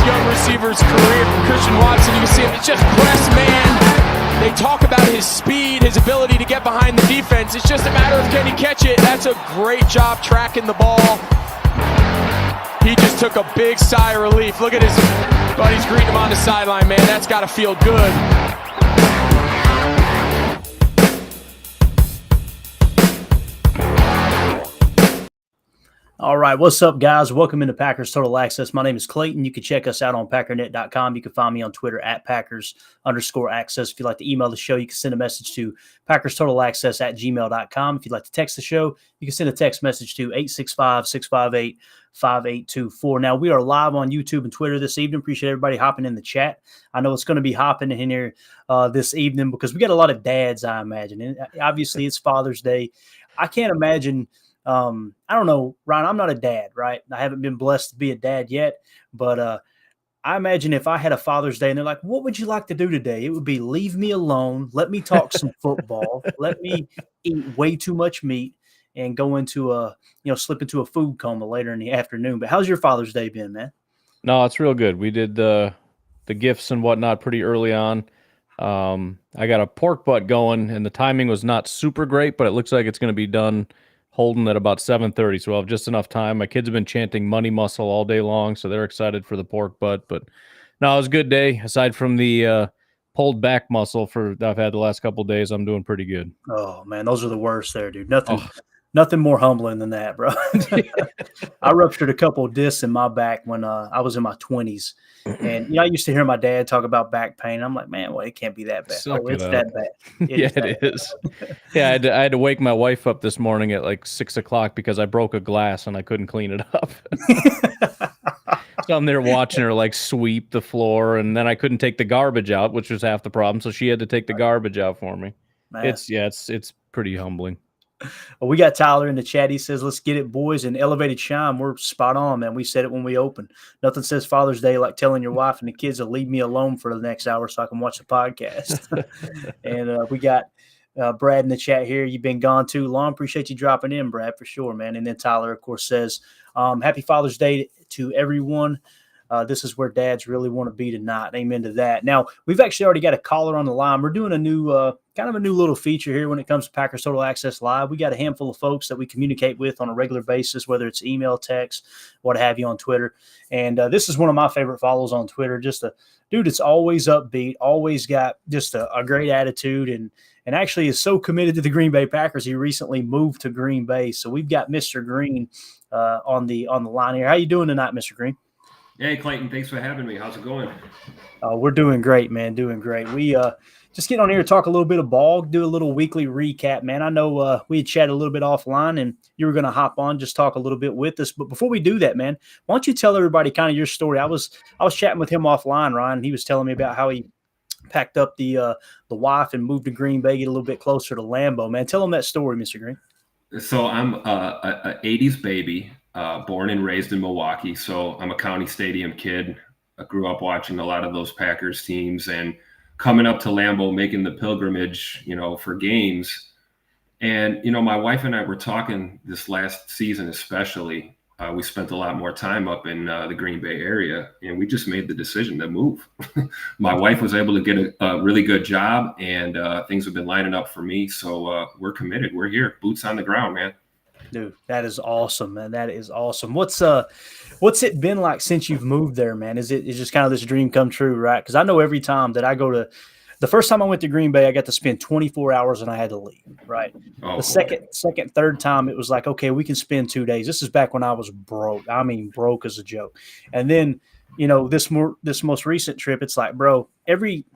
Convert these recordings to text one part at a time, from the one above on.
young receiver's career. Christian Watson, you can see him, it's just press man. They talk about his speed, his ability to get behind the defense. It's just a matter of can he catch it. That's a great job tracking the ball. He just took a big sigh of relief. Look at his buddies greeting him on the sideline, man. That's got to feel good. All right, what's up, guys? Welcome into Packers Total Access. My name is Clayton. You can check us out on packernet.com. You can find me on Twitter at Packers_access. If you'd like to email the show, you can send a message to PackersTotalAccess@gmail.com. If you'd like to text the show, you can send a text message to 865-658-5824. Now, we are live on YouTube and Twitter this evening. Appreciate everybody hopping in the chat. I know it's going to be hopping in here this evening because we got a lot of dads, I imagine. And obviously, it's Father's Day. I can't imagine – I don't know, Ryan, I'm not a dad, right? I haven't been blessed to be a dad yet, but I imagine if I had a Father's Day and they're like, what would you like to do today? It would be leave me alone, let me talk some football, let me eat way too much meat and go into slip into a food coma later in the afternoon. But how's your Father's Day been, man? No, it's real good. We did the gifts and whatnot pretty early on. I got a pork butt going, and the timing was not super great, but it looks like it's going to be done holding at about 7:30, so we'll have just enough time. My kids have been chanting money muscle all day long, so they're excited for the pork butt. But no, it was a good day. Aside from the pulled back muscle that I've had the last couple of days, I'm doing pretty good. Oh, man, those are the worst there, dude. Nothing more humbling than that, bro. I ruptured a couple of discs in my back when I was in my 20s. And, I used to hear my dad talk about back pain. I'm like, man, well, it can't be that bad. It's that bad. It is. Yeah, I had to wake my wife up this morning at like 6 o'clock because I broke a glass and I couldn't clean it up. So I'm there watching her like sweep the floor, and then I couldn't take the garbage out, which was half the problem. So she had to take the garbage out for me. Man. It's pretty humbling. Well, we got Tyler in the chat. He says, let's get it, boys. And Elevated Chime, we're spot on, man. We said it when we opened. Nothing says Father's Day like telling your wife and the kids to leave me alone for the next hour so I can watch the podcast. And we got Brad in the chat here. You've been gone too long. Appreciate you dropping in, Brad, for sure, man. And then Tyler, of course, says, happy Father's Day to everyone. This is where dads really want to be tonight. Amen to that. Now, we've actually already got a caller on the line. We're doing a new, kind of a new little feature here when it comes to Packers Total Access Live. We got a handful of folks that we communicate with on a regular basis, whether it's email, text, what have you on Twitter. And this is one of my favorite follows on Twitter. Just a dude that's always upbeat, always got just a great attitude, and actually is so committed to the Green Bay Packers. He recently moved to Green Bay. So we've got Mr. Green on the line here. How you doing tonight, Mr. Green? Hey, Clayton, thanks for having me. How's it going? We're doing great, man, doing great. We just get on here and talk a little bit of ball, do a little weekly recap, man. I know we had chatted a little bit offline, and you were going to hop on, just talk a little bit with us. But before we do that, man, why don't you tell everybody kind of your story? I was chatting with him offline, Ryan, and he was telling me about how he packed up the wife and moved to Green Bay, get a little bit closer to Lambeau, man. Tell him that story, Mr. Green. So I'm a 80s baby. Born and raised in Milwaukee, so I'm a County Stadium kid. I grew up watching a lot of those Packers teams and coming up to Lambeau, making the pilgrimage, for games. And, my wife and I were talking this last season especially. We spent a lot more time up in the Green Bay area, and we just made the decision to move. My wife was able to get a really good job, and things have been lining up for me. So we're committed. We're here, boots on the ground, man. Dude, that is awesome, man. That is awesome. What's it been like since you've moved there, man? It's just kind of this dream come true, right? Because I know every time that I go to the first time I went to Green Bay, I got to spend 24 hours and I had to leave, right? The second, third time, it was like, okay, we can spend 2 days. This is back when I was broke. I mean, broke as a joke. And then, this most recent trip, it's like, bro, every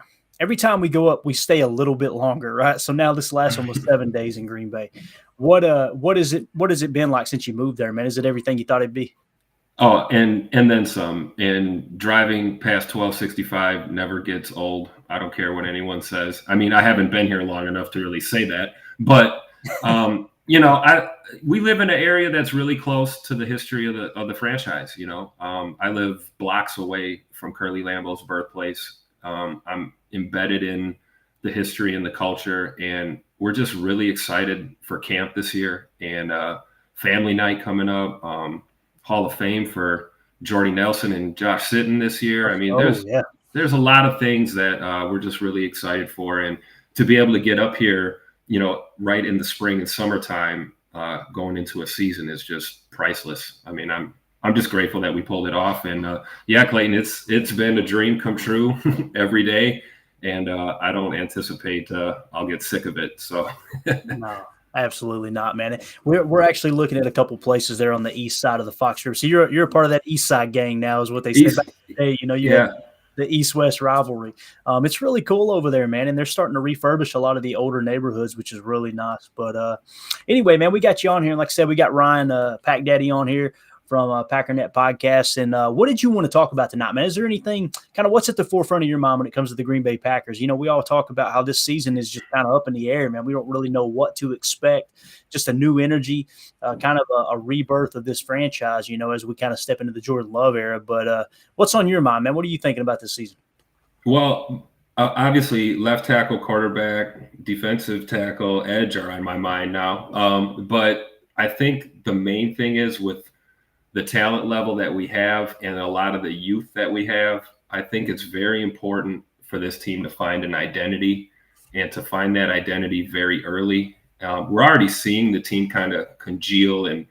time we go up, we stay a little bit longer, right? So now this last one was 7 days in Green Bay. What has it been like since you moved there, man? Is it everything you thought it'd be? Oh, and then some. And driving past 1265 never gets old. I don't care what anyone says. I mean, I haven't been here long enough to really say that, but we live in an area that's really close to the history of the franchise. I live blocks away from Curly Lambeau's birthplace. I'm embedded in the history and the culture, and we're just really excited for camp this year and family night coming up, Hall of Fame for Jordy Nelson and Josh Sitton this year. I mean, yeah. there's a lot of things that we're just really excited for, and to be able to get up here, right in the spring and summertime, going into a season is just priceless. I mean, I'm just grateful that we pulled it off, and yeah, Clayton, it's been a dream come true every day, and I don't anticipate I'll get sick of it. So No, absolutely not, man. We're actually looking at a couple places there on the east side of the Fox River. So you're a part of that east side gang now, is what they said back in the day. You had the East-West rivalry. It's really cool over there, man, and they're starting to refurbish a lot of the older neighborhoods, which is really nice. But anyway, man, we got you on here, and like I said, we got Ryan Pack Daddy on here from Packernet Podcast. And what did you want to talk about tonight, man? Is there anything kind of what's at the forefront of your mind when it comes to the Green Bay Packers? We all talk about how this season is just kind of up in the air, man. We don't really know what to expect. Just a new energy, kind of a rebirth of this franchise, as we kind of step into the Jordan Love era. But what's on your mind, man? What are you thinking about this season? Well, obviously, left tackle, quarterback, defensive tackle, edge are on my mind now. But I think the main thing is with the talent level that we have and a lot of the youth that we have, I think it's very important for this team to find an identity and to find that identity very early. We're already seeing the team kind of congeal and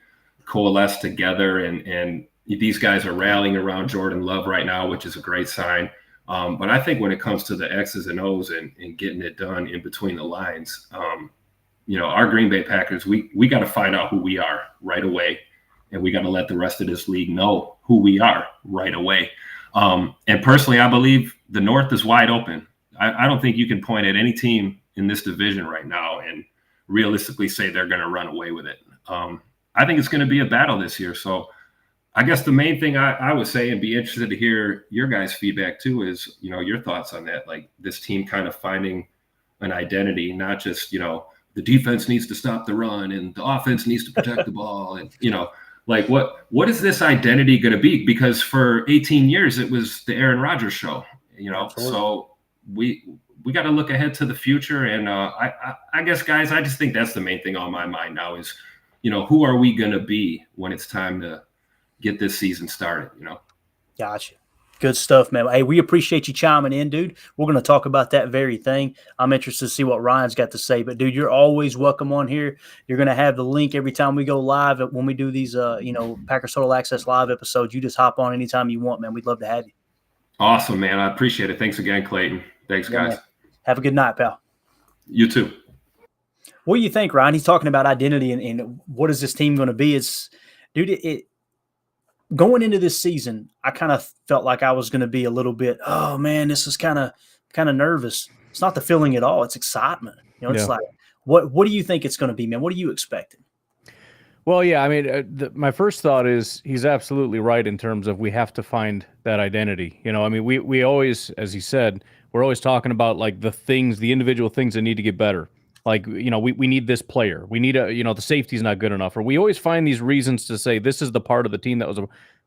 coalesce together, and these guys are rallying around Jordan Love right now, which is a great sign. But I think when it comes to the X's and O's and getting it done in between the lines, our Green Bay Packers, we got to find out who we are right away. And we got to let the rest of this league know who we are right away. And personally, I believe the North is wide open. I don't think you can point at any team in this division right now and realistically say they're going to run away with it. I think it's going to be a battle this year. So I guess the main thing I would say, and be interested to hear your guys' feedback too, is, your thoughts on that, like this team kind of finding an identity, not just, the defense needs to stop the run and the offense needs to protect the ball. And, like what is this identity going to be? Because for 18 years, it was the Aaron Rodgers show, Absolutely. So we got to look ahead to the future. And I guess, guys, I just think that's the main thing on my mind now is, who are we going to be when it's time to get this season started, Gotcha. Good stuff, man. Hey, we appreciate you chiming in, dude. We're going to talk about that very thing. I'm interested to see what Ryan's got to say. But, dude, you're always welcome on here. You're going to have the link every time we go live. When we do these, Packers Total Access live episodes, you just hop on anytime you want, man. We'd love to have you. Awesome, man. I appreciate it. Thanks again, Clayton. Thanks, guys. Man. Have a good night, pal. You too. What do you think, Ryan? He's talking about identity and what is this team going to be? Going into this season, I kind of felt like I was going to be a little bit, oh man, this is kind of nervous. It's not the feeling at all. It's excitement. It's like, what do you think it's going to be, man? What are you expecting? Well, yeah, I mean, my first thought is he's absolutely right in terms of we have to find that identity. I mean, we always, as he said, we're always talking about like the individual things that need to get better. Like, we need this player. We need the safety's not good enough. Or we always find these reasons to say this is the part of the team that was.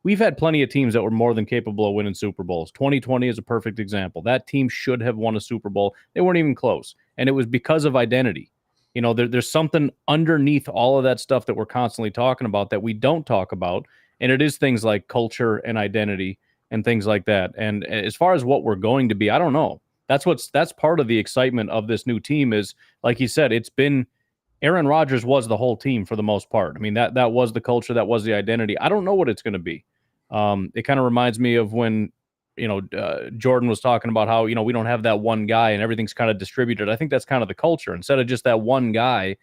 We've had plenty of teams that were more than capable of winning Super Bowls. 2020 is a perfect example. That team should have won a Super Bowl. They weren't even close. And it was because of identity. There's something underneath all of that stuff that we're constantly talking about that we don't talk about. And it is things like culture and identity and things like that. And as far as what we're going to be, I don't know. That's part of the excitement of this new team is, like he said, it's been Aaron Rodgers was the whole team for the most part. I mean, that was the culture, that was the identity. I don't know what it's going to be. It kind of reminds me of when, Jordan was talking about how, we don't have that one guy and everything's kind of distributed. I think that's kind of the culture. Instead of just that one guy,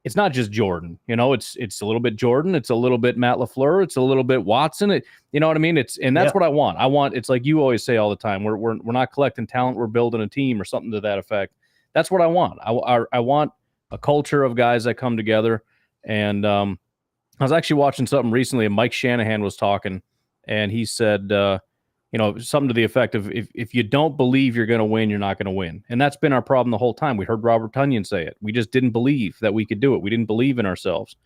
it's not just Jordan, it's a little bit Jordan. It's a little bit Matt LaFleur. It's a little bit Watson. You know what I mean? That's what I want. It's like you always say all the time, we're not collecting talent. We're building a team or something to that effect. That's what I want. I want a culture of guys that come together. And I was actually watching something recently and Mike Shanahan was talking and he said, something to the effect of if you don't believe you're going to win, you're not going to win. And that's been our problem the whole time. We heard Robert Tunyon say it. We just didn't believe that we could do it. We didn't believe in ourselves.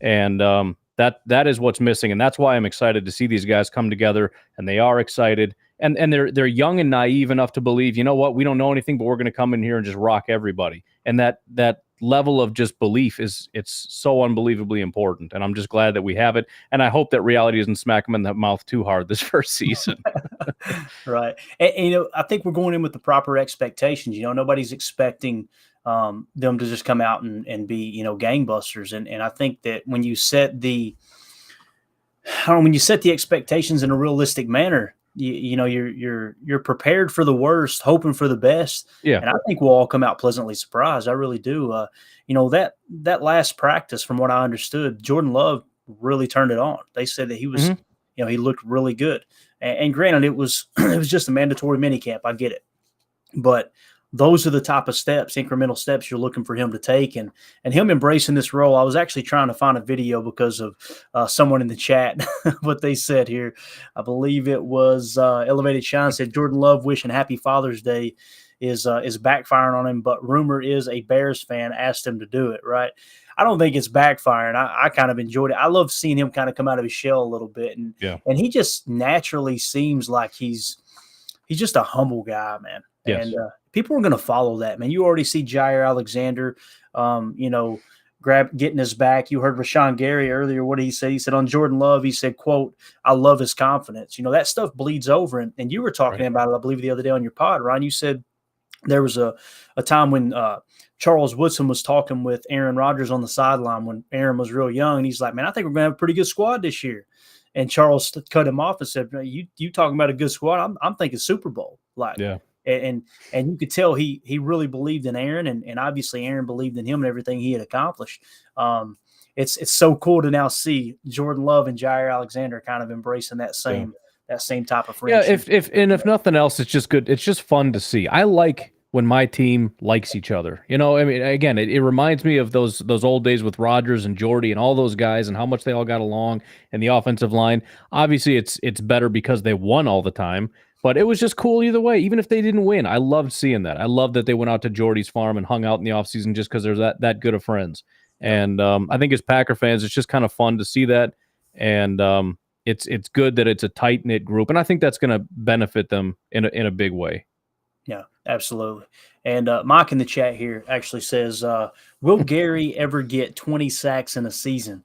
And that is what's missing. And that's why I'm excited to see these guys come together, and they are excited. And they're young and naive enough to believe, we don't know anything, but we're going to come in here and just rock everybody. And that level of just belief it's so unbelievably important. And I'm just glad that we have it. And I hope that reality doesn't smack them in the mouth too hard this first season. Right. And, I think we're going in with the proper expectations. Nobody's expecting them to just come out and be, gangbusters. And I think that when you set the expectations in a realistic manner, you're prepared for the worst, hoping for the best. Yeah. And I think we'll all come out pleasantly surprised. I really do. That last practice, from what I understood, Jordan Love really turned it on. They said that he was, he looked really good. And granted, it was just a mandatory minicamp. I get it, but those are the type of steps, incremental steps you're looking for him to take, and him embracing this role. I was actually trying to find a video because of someone in the chat, what they said here. I believe it was Elevated Shine said Jordan Love wishing Happy Father's Day is backfiring on him, but rumor is a Bears fan asked him to do it. Right? I don't think it's backfiring. I kind of enjoyed it. I love seeing him kind of come out of his shell a little bit, and he just naturally seems like he's just a humble guy, man. Yes. And people are going to follow that, man. You already see Jair Alexander, getting his back. You heard Rashawn Gary earlier. What did he say? He said on Jordan Love, he said, quote, "I love his confidence." That stuff bleeds over. And you were talking about it, I believe, the other day on your pod, Ryan. You said there was a time when Charles Woodson was talking with Aaron Rodgers on the sideline when Aaron was real young. And he's like, "Man, I think we're going to have a pretty good squad this year." And Charles cut him off and said, "You talking about a good squad? I'm thinking Super Bowl." Like, yeah. And you could tell he really believed in Aaron, and obviously Aaron believed in him and everything he had accomplished. It's so cool to now see Jordan Love and Jair Alexander kind of embracing that same type of friendship. Yeah, if nothing else, it's just good. It's just fun to see. I like when my team likes each other. I mean, again, it reminds me of those old days with Rodgers and Jordy and all those guys and how much they all got along and the offensive line. Obviously, it's better because they won all the time. But it was just cool either way, even if they didn't win. I loved seeing that. I loved that they went out to Jordy's farm and hung out in the offseason just because they're that good of friends. And I think as Packer fans, it's just kind of fun to see that. And it's good that it's a tight-knit group. And I think that's going to benefit them in a big way. Yeah, absolutely. And Mike in the chat here actually says, will Gary ever get 20 sacks in a season?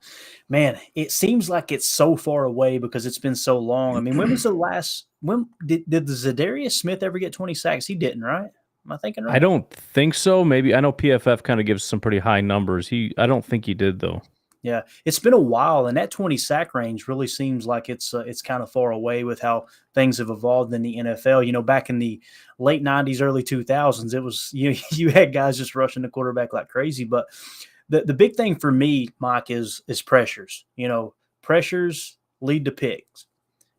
Man, it seems like it's so far away because it's been so long. I mean, when was the last – when did the Zadarius Smith ever get 20 sacks? He didn't, right? Am I thinking right? I don't think so. Maybe – I know PFF kind of gives some pretty high numbers. I don't think he did, though. Yeah, it's been a while, and that 20 sack range really seems like it's kind of far away with how things have evolved in the NFL. Back in the late 90s, early 2000s, it was you had guys just rushing the quarterback like crazy. But the big thing for me, Mike, is pressures. Pressures lead to picks,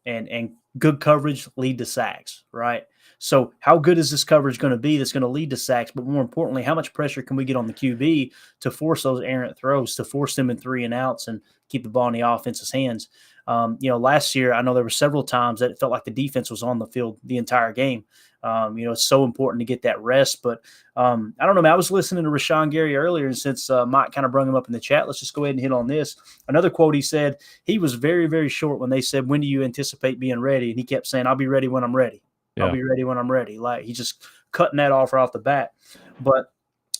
and good coverage lead to sacks, right? So how good is this coverage going to be that's going to lead to sacks? But more importantly, how much pressure can we get on the QB to force those errant throws, to force them in 3 and outs and keep the ball in the offense's hands? Last year, I know there were several times that it felt like the defense was on the field the entire game. It's so important to get that rest. But I don't know, man. I was listening to Rashawn Gary earlier, and since Mike kind of brought him up in the chat, let's just go ahead and hit on this. Another quote he said, he was very, very short when they said, "When do you anticipate being ready?" And he kept saying, "I'll be ready when I'm ready. I'll be ready when I'm ready." Like, he's just cutting that off right off the bat. But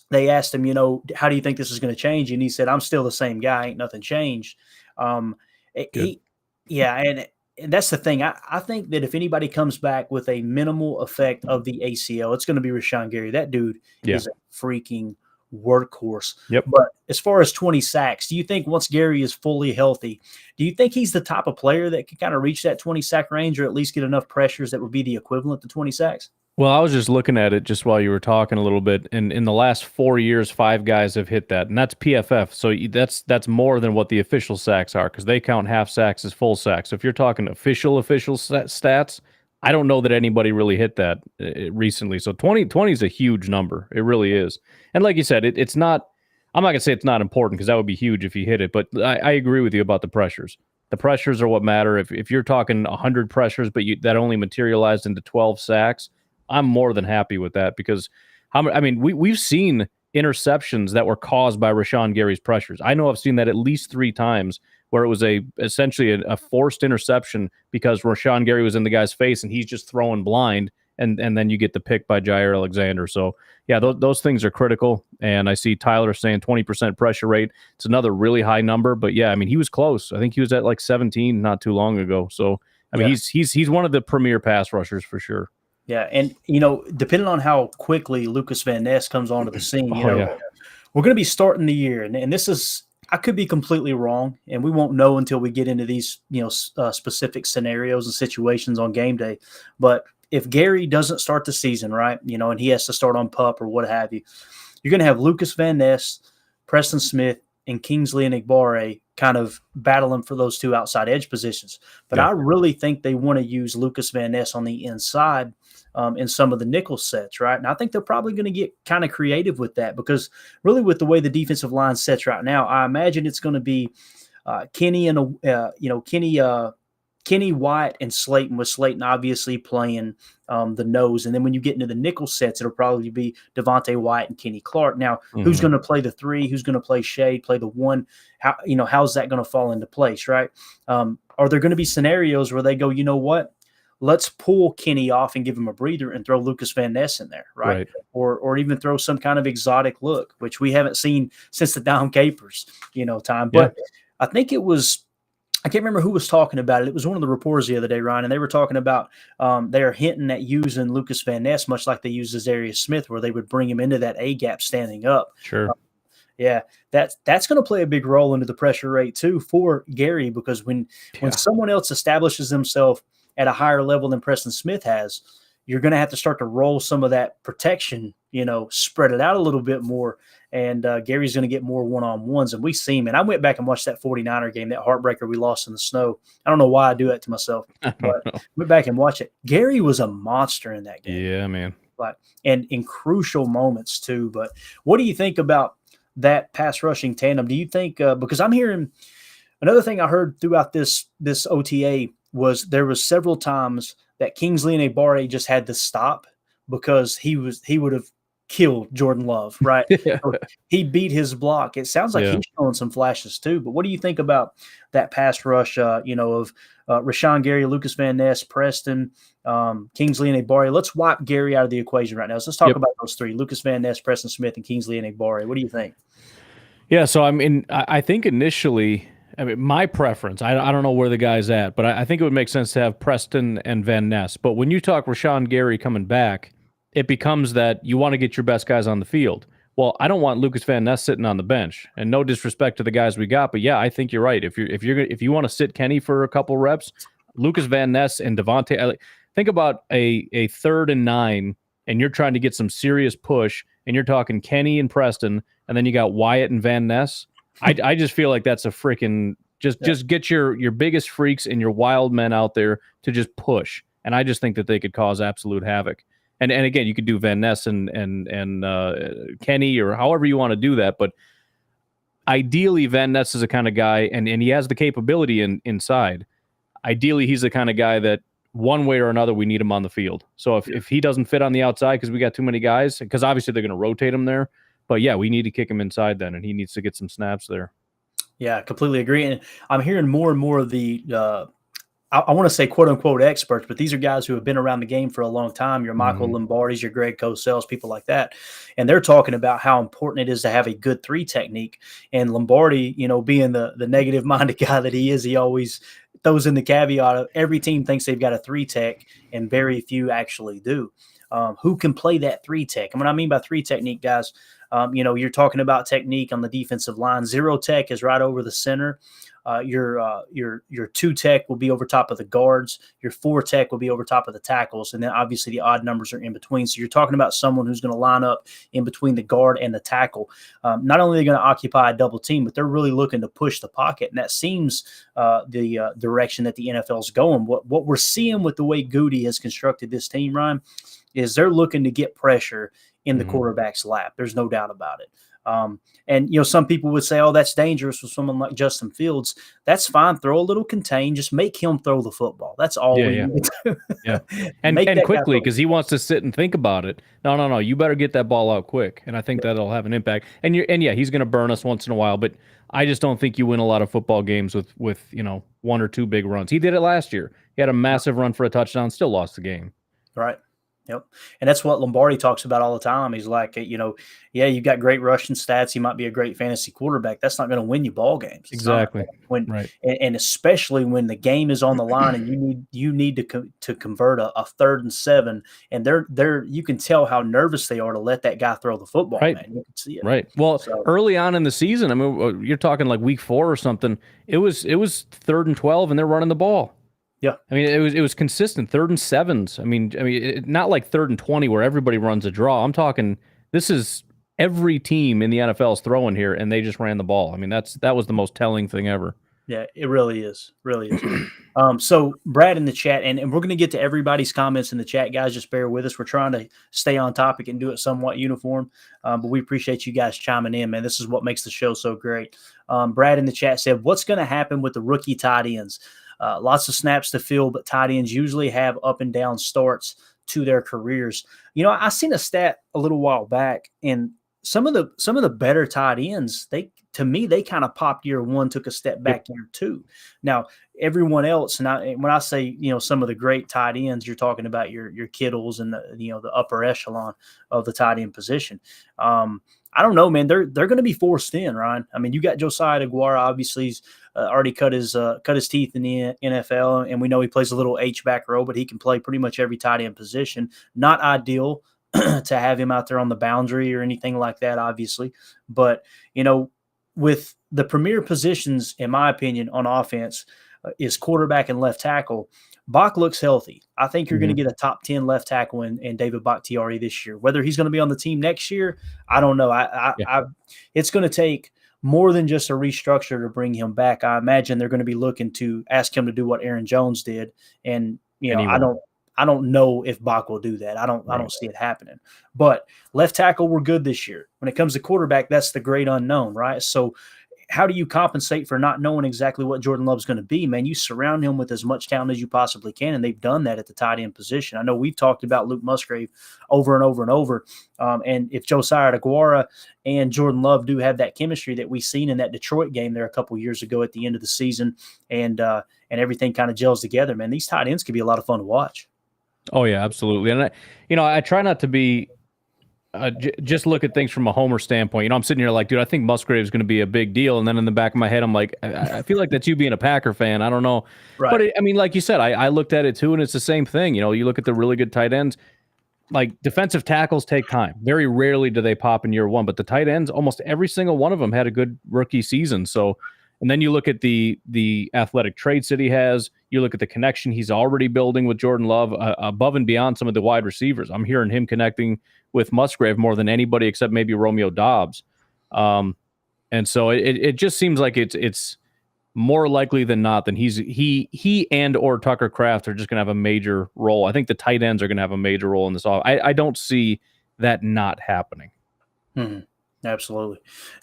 they asked him, how do you think this is going to change? And he said, "I'm still the same guy. Ain't nothing changed." And that's the thing. I think that if anybody comes back with a minimal effect of the ACL, it's going to be Rashawn Gary. That dude is a freaking workhorse. Yep. But as far as 20 sacks, do you think once Gary is fully healthy, do you think he's the type of player that could kind of reach that 20 sack range, or at least get enough pressures that would be the equivalent to 20 sacks? Well, I was just looking at it just while you were talking a little bit, and in the last 4 years, 5 guys have hit that, and that's PFF. So that's more than what the official sacks are, because they count half sacks as full sacks. So if you're talking official stats, I don't know that anybody really hit that recently. So 20 is a huge number. It really is. And like you said, it's not. I'm not gonna say it's not important, because that would be huge if you hit it. But I agree with you about the pressures. The pressures are what matter. If you're talking 100 pressures, but that only materialized into 12 sacks, I'm more than happy with that, because we've seen interceptions that were caused by Rashawn Gary's pressures. I know I've seen that at least 3 times, where it was essentially a forced interception because Rashawn Gary was in the guy's face and he's just throwing blind, and then you get the pick by Jair Alexander. So yeah, those things are critical. And I see Tyler saying 20% pressure rate. It's another really high number, but yeah, I mean, he was close. I think he was at like 17 not too long ago. So I mean, he's one of the premier pass rushers for sure. Yeah, and depending on how quickly Lucas Van Ness comes onto the scene, we're going to be starting the year, and this is, I could be completely wrong, and we won't know until we get into these specific scenarios and situations on game day. But if Gary doesn't start the season right, and he has to start on PUP or what have you, you're going to have Lucas Van Ness, Preston Smith, and Kingsley and Igbare kind of battling for those two outside edge positions. But I really think they want to use Lucas Van Ness on the inside in some of the nickel sets, right? And I think they're probably going to get kind of creative with that, because really with the way the defensive line sets right now, I imagine it's going to be Kenny and Kenny White and Slayton, with Slayton obviously playing the nose. And then when you get into the nickel sets, it'll probably be Devontae White and Kenny Clark. Now, who's going to play the 3? Who's going to play shade, play the 1? How's that going to fall into place, right? Are there going to be scenarios where they go, you know what? Let's pull Kenny off and give him a breather and throw Lucas Van Ness in there, right? Or even throw some kind of exotic look, which we haven't seen since the Down Capers, time. But I think it was, I can't remember who was talking about it. It was one of the reporters the other day, Ryan, and they were talking about they're hinting at using Lucas Van Ness much like they used Azarius Smith, where they would bring him into that A gap standing up. Sure. That's going to play a big role into the pressure rate too for Gary, because when someone else establishes themselves at a higher level than Preston Smith has, you're going to have to start to roll some of that protection, spread it out a little bit more. And Gary's going to get more one-on-ones. And we see him. And I went back and watched that 49er game, that heartbreaker we lost in the snow. I don't know why I do that to myself, but went back and watched it. Gary was a monster in that game. Yeah, man. And in crucial moments too. But what do you think about that pass rushing tandem? Do you think because I'm hearing another thing I heard throughout this OTA was there was several times that Kingsley and Igbare just had to stop because he would have killed Jordan Love, right? He beat his block. It sounds like he's showing some flashes too. But what do you think about that pass rush, of Rashawn Gary, Lucas Van Ness, Preston, Kingsley, and Igbare? Let's wipe Gary out of the equation right now. So let's talk about those 3, Lucas Van Ness, Preston Smith, and Kingsley and Igbare. What do you think? Yeah, so I think initially, my preference, I don't know where the guy's at, but I think it would make sense to have Preston and Van Ness. But when you talk Rashawn Gary coming back, it becomes that you want to get your best guys on the field. Well, I don't want Lucas Van Ness sitting on the bench, and no disrespect to the guys we got, but yeah, I think you're right. If you want to sit Kenny for a couple reps, Lucas Van Ness and Devontae, think about a 3rd and 9, and you're trying to get some serious push, and you're talking Kenny and Preston, and then you got Wyatt and Van Ness. I just feel like that's a freaking just get your biggest freaks and your wild men out there to just push, and I just think that they could cause absolute havoc. And again, you could do Van Ness and Kenny or however you want to do that, but ideally Van Ness is the kind of guy, and he has the capability inside. Ideally, he's the kind of guy that one way or another we need him on the field. So if he doesn't fit on the outside because we got too many guys, because obviously they're going to rotate him there, but yeah, we need to kick him inside then, and he needs to get some snaps there. Yeah, completely agree. And I'm hearing more and more of the I want to say quote unquote experts, but these are guys who have been around the game for a long time. Your Michael Lombardis, your Greg Cosell's, people like that. And they're talking about how important it is to have a good 3 technique. And Lombardi, being the negative minded guy that he is, he always throws in the caveat of every team thinks they've got a 3 tech and very few actually do. Who can play that 3 tech? And what I mean by 3 technique, guys, you're talking about technique on the defensive line. 0 tech is right over the center. Your 2 tech will be over top of the guards. Your 4 tech will be over top of the tackles. And then obviously the odd numbers are in between. So you're talking about someone who's going to line up in between the guard and the tackle. Not only are they going to occupy a double team, but they're really looking to push the pocket. And that seems the direction that the NFL is going. What we're seeing with the way Goody has constructed this team, Ryan, is they're looking to get pressure in the quarterback's lap. There's no doubt about it. And some people would say, oh, that's dangerous with someone like Justin Fields. That's fine. Throw a little contain. Just make him throw the football. That's all we need to do. Yeah. And quickly, because he wants to sit and think about it. No. You better get that ball out quick. And I think that'll have an impact. And he's going to burn us once in a while. But I just don't think you win a lot of football games with 1 or 2 big runs. He did it last year. He had a massive run for a touchdown, still lost the game. Right. Yep. And that's what Lombardi talks about all the time. He's like, yeah, you've got great rushing stats. He might be a great fantasy quarterback. That's not going to win you ball games. It's Exactly. When Right. and especially when the game is on the line and you need to convert a 3rd and 7, and they're you can tell how nervous they are to let that guy throw the football. Right. Man, you can see it. Right. Well, So, early on in the season, I mean, you're talking like week 4 or something. It was 3rd and 12, and they're running the ball. yeah. I mean, it was consistent 3rd and 7s. I mean, not like 3rd and 20 where everybody runs a draw. I'm talking this is every team in the NFL is throwing here, and they just ran the ball. I mean, that was the most telling thing ever. Yeah, it really is. Really is. So Brad in the chat, and we're going to get to everybody's comments in the chat, guys. Just bear with us. We're trying to stay on topic and do it somewhat uniform, but we appreciate you guys chiming in, man. This is what makes the show so great. Brad in the chat said, what's going to happen with the rookie tight ends? Lots of snaps to fill, but tight ends usually have up and down starts to their careers. I seen a stat a little while back, and some of the better tight ends, they kind of popped year 1, took a step back year 2. Now everyone else, and when I say some of the great tight ends, you're talking about your Kittles and the upper echelon of the tight end position. I don't know, man. They're going to be forced in, Ryan. I mean, you got Josiah DeGuara, obviously, he's already cut his teeth in the NFL, and we know he plays a little H-back role, but he can play pretty much every tight end position. Not ideal to have him out there on the boundary or anything like that, obviously. But, with the premier positions, in my opinion, on offense is quarterback and left tackle. Bach looks healthy. I think you're going to get a top 10 left tackle in David Bakhtiari this year. Whether he's going to be on the team next year, I don't know. It's going to take more than just a restructure to bring him back. I imagine they're going to be looking to ask him to do what Aaron Jones did. And, I don't know if Bach will do that. I don't see it happening. But left tackle, we're good this year. When it comes to quarterback, that's the great unknown, right? So how do you compensate for not knowing exactly what Jordan Love's going to be, man? You surround him with as much talent as you possibly can, and they've done that at the tight end position. I know we've talked about Luke Musgrave over and over and over, and if Josiah DeGuara and Jordan Love do have that chemistry that we've seen in that Detroit game there a couple years ago at the end of the season, and everything kind of gels together, man, these tight ends could be a lot of fun to watch. Oh yeah, absolutely. And I try not to be just look at things from a homer standpoint. I'm sitting here like, dude, I think Musgrave is going to be a big deal. And then in the back of my head, I'm like, I feel like that's you being a Packer fan. I don't know. Right. But I mean, like you said, I looked at it too, and it's the same thing. You look at the really good tight ends, like defensive tackles take time. Very rarely do they pop in year 1, but the tight ends, almost every single one of them had a good rookie season. So, and then you look at the athletic traits that he has. You look at the connection he's already building with Jordan Love above and beyond some of the wide receivers. I'm hearing him connecting with Musgrave more than anybody except maybe Romeo Doubs. And so it just seems like it's more likely than not that he and or Tucker Kraft are just going to have a major role. I think the tight ends are going to have a major role in this. I don't see that not happening. Mm-hmm. Absolutely.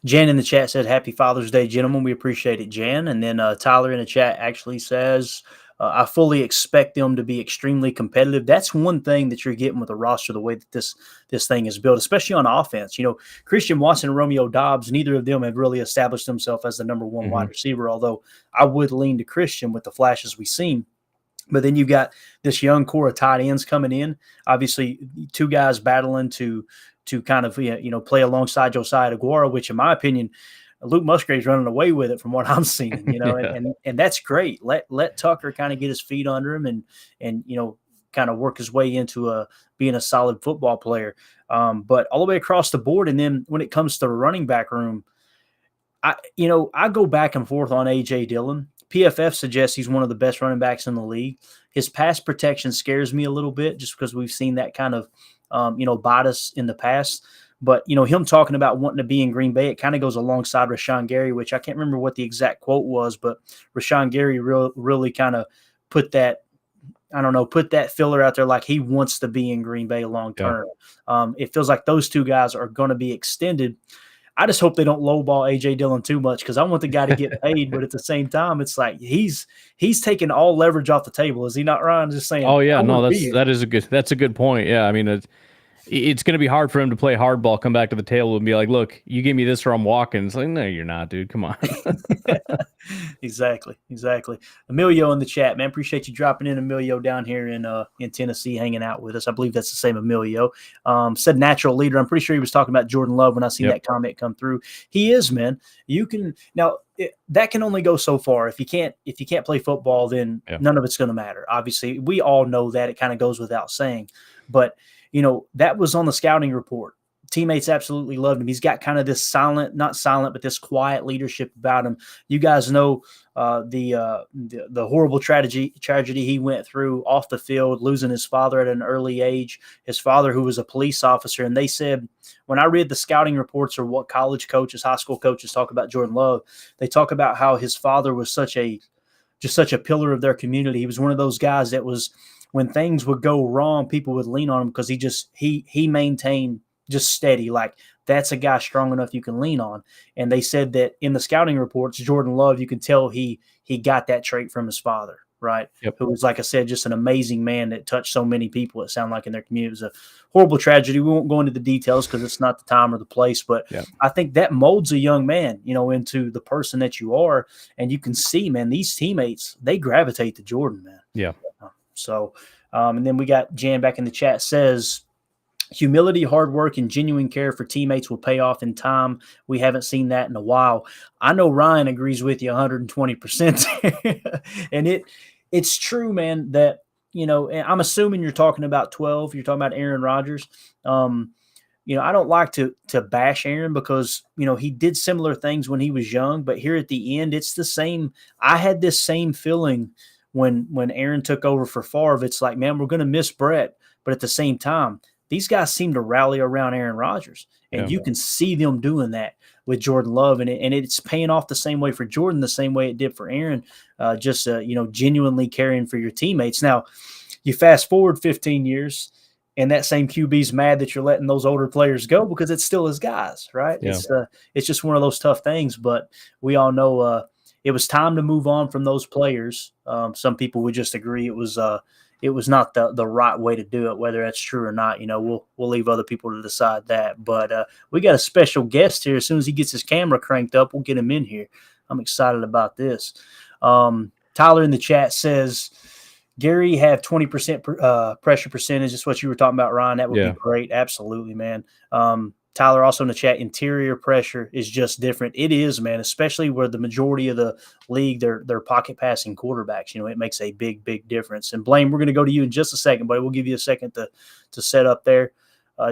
Jan in the chat said, Happy Father's Day, gentlemen. We appreciate it, Jan. And then Tyler in the chat actually says, I fully expect them to be extremely competitive. That's one thing that you're getting with the roster, the way that this thing is built, especially on offense. Christian Watson and Romeo Doubs, neither of them have really established themselves as the number one wide receiver, although I would lean to Christian with the flashes we've seen. But then you've got this young core of tight ends coming in. Obviously, two guys battling to kind of play alongside Josiah DeGuara, which in my opinion, Luke Musgrave's running away with it from what I'm seeing, yeah. and that's great. Let Tucker kind of get his feet under him and kind of work his way into being a solid football player. But all the way across the board, and then when it comes to the running back room, I go back and forth on A.J. Dillon. PFF suggests he's one of the best running backs in the league. His pass protection scares me a little bit just because we've seen that kind of bite us in the past. But, him talking about wanting to be in Green Bay, it kind of goes alongside Rashawn Gary, which I can't remember what the exact quote was, but Rashawn Gary really kind of put that filler out there like he wants to be in Green Bay long term. Yeah. It feels like those two guys are going to be extended. I just hope they don't lowball A.J. Dillon too much because I want the guy to get paid, but at the same time, it's like he's taking all leverage off the table. Is he not, Ryan? Just saying. Oh yeah, no, that's a good point. Yeah, I mean, it's going to be hard for him to play hardball, come back to the table and be like, look, you give me this or I'm walking. It's like, no, you're not, dude. Come on. Exactly. Emilio in the chat, man. Appreciate you dropping in, Emilio, down here in Tennessee, hanging out with us. I believe that's the same Emilio. Said natural leader. I'm pretty sure he was talking about Jordan Love when I seen that comment come through. He is, man. You can now that can only go so far. If you can't play football, then none of it's going to matter. Obviously, we all know that. It kind of goes without saying, but that was on the scouting report. Teammates absolutely loved him. He's got kind of this not silent, but this quiet leadership about him. You guys know the horrible tragedy he went through off the field, losing his father at an early age, his father who was a police officer. And they said, when I read the scouting reports or what college coaches, high school coaches talk about Jordan Love, they talk about how his father was such a pillar of their community. He was one of those guys that was, when things would go wrong, people would lean on him because he maintained just steady. Like, that's a guy strong enough you can lean on. And they said that in the scouting reports, Jordan Love, you can tell he got that trait from his father, right? Yep. Who was, like I said, just an amazing man that touched so many people, it sounded like, in their community. It was a horrible tragedy. We won't go into the details because it's not the time or the place, but I think that molds a young man, into the person that you are. And you can see, man, these teammates, they gravitate to Jordan, man. Yeah. So, and then we got Jan back in the chat, says, humility, hard work, and genuine care for teammates will pay off in time. We haven't seen that in a while. I know Ryan agrees with you 120%. And it's true, man, that, and I'm assuming you're talking about 12. You're talking about Aaron Rodgers. I don't like to bash Aaron because, he did similar things when he was young, but here at the end, it's the same. I had this same feeling when Aaron took over for Favre. It's like, man, we're going to miss Brett, but at the same time, these guys seem to rally around Aaron Rodgers, and you can see them doing that with Jordan Love, and it's paying off the same way for Jordan, the same way it did for Aaron, genuinely caring for your teammates. Now, you fast forward 15 years, and that same QB's mad that you're letting those older players go because it's still his guys, right? Yeah. It's just one of those tough things, but we all know it was time to move on from those players. Some people would just agree it was not the right way to do it, whether that's true or not. We'll leave other people to decide that. But we got a special guest here. As soon as he gets his camera cranked up, we'll get him in here. I'm excited about this. Tyler in the chat says, Gary have 20% pressure percentage. That's what you were talking about, Ryan. That would be great. Absolutely, man. Tyler also in the chat, interior pressure is just different. It is, man, especially where the majority of the league, they're pocket passing quarterbacks. It makes a big, big difference. And Blaine, we're going to go to you in just a second, but we'll give you a second to set up there.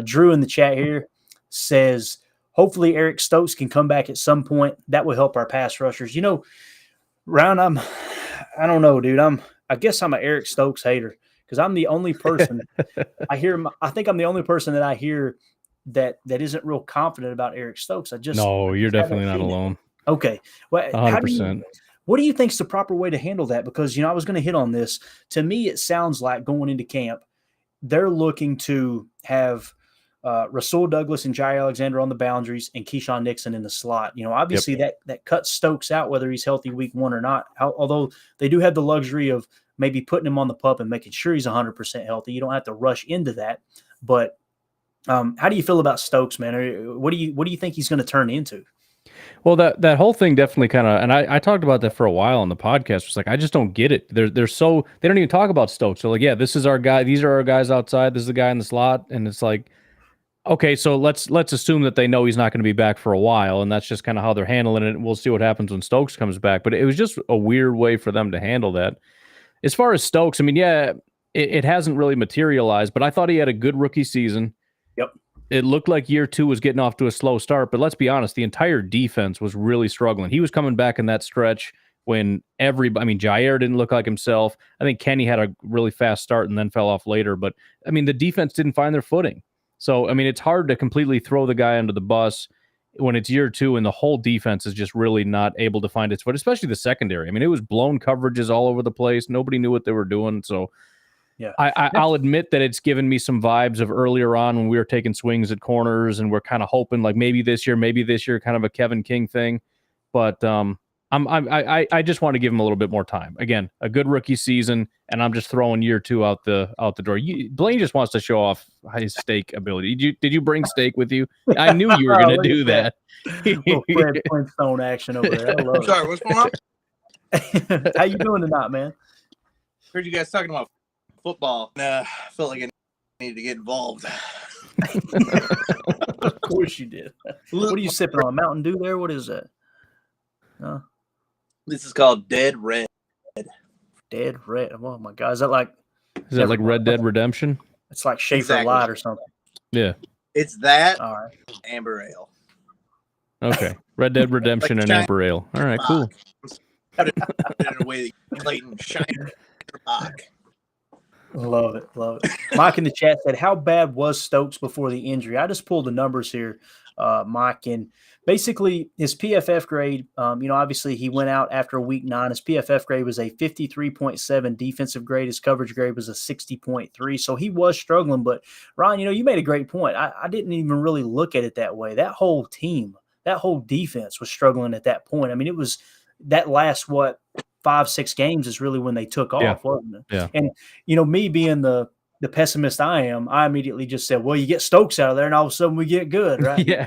Drew in the chat here says, hopefully Eric Stokes can come back at some point. That will help our pass rushers. Ryan, I don't know, dude. I guess I'm an Eric Stokes hater because I'm the only person I think I'm the only person that I hear that isn't real confident about Eric Stokes. You're definitely not alone. Okay. Well, 100%. What do you think is the proper way to handle that? Because, I was going to hit on this. To me, it sounds like going into camp, they're looking to have Rasul Douglas and Jair Alexander on the boundaries and Keyshawn Nixon in the slot. Obviously that cuts Stokes out, whether he's healthy week 1 or not. Although they do have the luxury of maybe putting him on the pup and making sure he's 100% healthy. You don't have to rush into that. But how do you feel about Stokes, man? Or what do you think he's going to turn into? Well, that whole thing definitely kind of, and I talked about that for a while on the podcast. It's like, I just don't get it. They don't even talk about Stokes. So like, yeah, this is our guy. These are our guys outside. This is the guy in the slot. And it's like, okay, so let's assume that they know he's not going to be back for a while. And that's just kind of how they're handling it. We'll see what happens when Stokes comes back. But it was just a weird way for them to handle that. As far as Stokes, I mean, it hasn't really materialized, but I thought he had a good rookie season. Yep. It looked like year 2 was getting off to a slow start, but let's be honest, the entire defense was really struggling. He was coming back in that stretch when Jair didn't look like himself. I think Kenny had a really fast start and then fell off later, but the defense didn't find their footing. So, it's hard to completely throw the guy under the bus when it's year 2 and the whole defense is just really not able to find its foot, especially the secondary. It was blown coverages all over the place. Nobody knew what they were doing. So, yeah, I'll admit that it's given me some vibes of earlier on when we were taking swings at corners and we're kind of hoping like maybe this year, kind of a Kevin King thing. But I just want to give him a little bit more time. Again, a good rookie season, and I'm just throwing year 2 out the door. Blaine just wants to show off his steak ability. Did you bring steak with you? I knew you were going to do that. Little Fred Flintstone action over there. I love it. Sorry, what's going on? How you doing tonight, man? Heard you guys talking about football. Felt like I needed to get involved. Of course you did. What are you sipping on? Mountain Dew there? What is that? This is called Dead Red. Dead Red. Oh my God. Is that like Red Dead Redemption? It's like Schaefer Exactly. Light or something. Yeah. It's that All right. amber ale. Okay. Red Dead Redemption and Amber Ale. All right, cool. Put it in a way that Clayton shine rock. Love it. Love it. Mike in the chat said, how bad was Stokes before the injury? I just pulled the numbers here, Mike, and basically his PFF grade, obviously he went out after week 9. His PFF grade was a 53.7 defensive grade. His coverage grade was a 60.3. So he was struggling. But Ryan, you made a great point. I didn't even really look at it that way. That whole team, that whole defense was struggling at that point. I mean, it was that last, 5-6 games is really when they took off, wasn't it? Yeah. And, me being the pessimist I am, I immediately just said, well, you get Stokes out of there and all of a sudden we get good, right? Yeah.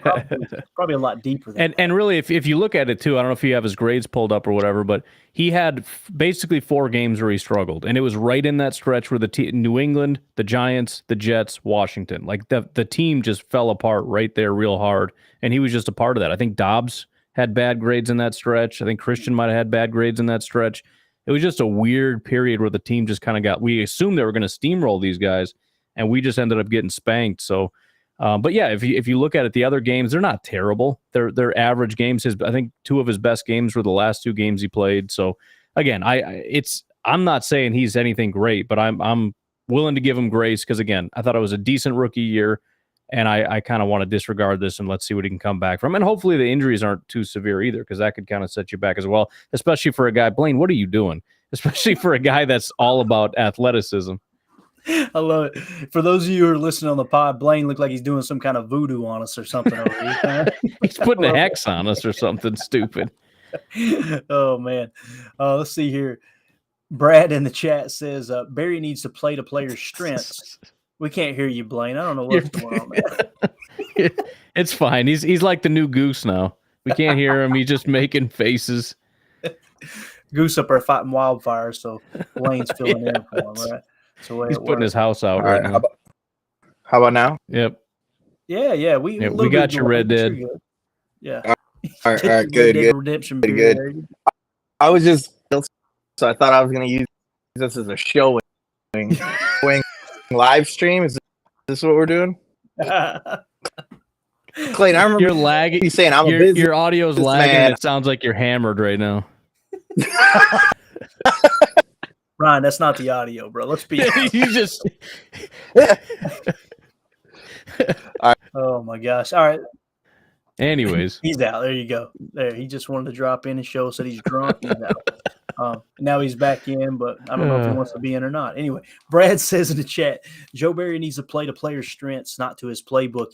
Probably a lot deeper than that. And really, if you look at it too, I don't know if you have his grades pulled up or whatever, but he had basically 4 games where he struggled. And it was right in that stretch where New England, the Giants, the Jets, Washington, like the team just fell apart right there real hard. And he was just a part of that. I think Dobbs had bad grades in that stretch. I think Christian might have had bad grades in that stretch. It was just a weird period where the team just kind of we assumed they were going to steamroll these guys, and we just ended up getting spanked. So, but yeah, if you look at it, the other games, they're not terrible. They're average games. I think 2 of his best games were the last 2 games he played. So again, I'm not saying he's anything great, but I'm willing to give him grace because again, I thought it was a decent rookie year. And I kind of want to disregard this and let's see what he can come back from. And hopefully the injuries aren't too severe either, because that could kind of set you back as well, especially for a guy. Blaine, what are you doing? Especially for a guy that's all about athleticism. I love it. For those of you who are listening on the pod, Blaine looked like he's doing some kind of voodoo on us or something over here. He's putting a hex on us or something stupid. Oh, man. Let's see here. Brad in the chat says, Barry needs to play to players' strengths. We can't hear you, Blaine. I don't know what's going on, man. It's fine. He's like the new Goose now. We can't hear him. He's just making faces. Goose up there fighting wildfires, so Blaine's filling in for him, right? So he's putting his house out right now. How about now? Yep. Yeah. We got you, Red Dead. Yeah. All right, good. Redemption Good. I was just so I thought I was going to use this as a showing live stream. Is this what we're doing? Clayton, I remember you're lagging. You saying I'm a business. Your audio's lagging. And it sounds like you're hammered right now. Ryan, that's not the audio, bro. Let's be honest. You just. Oh my gosh! All right. Anyways, he's out. There you go. There, he just wanted to drop in and show us that he's drunk. He's out. Now he's back in, but I don't know if he wants to be in or not. Anyway, Brad says in the chat, Joe Barry needs to play to players' strengths, not to his playbook.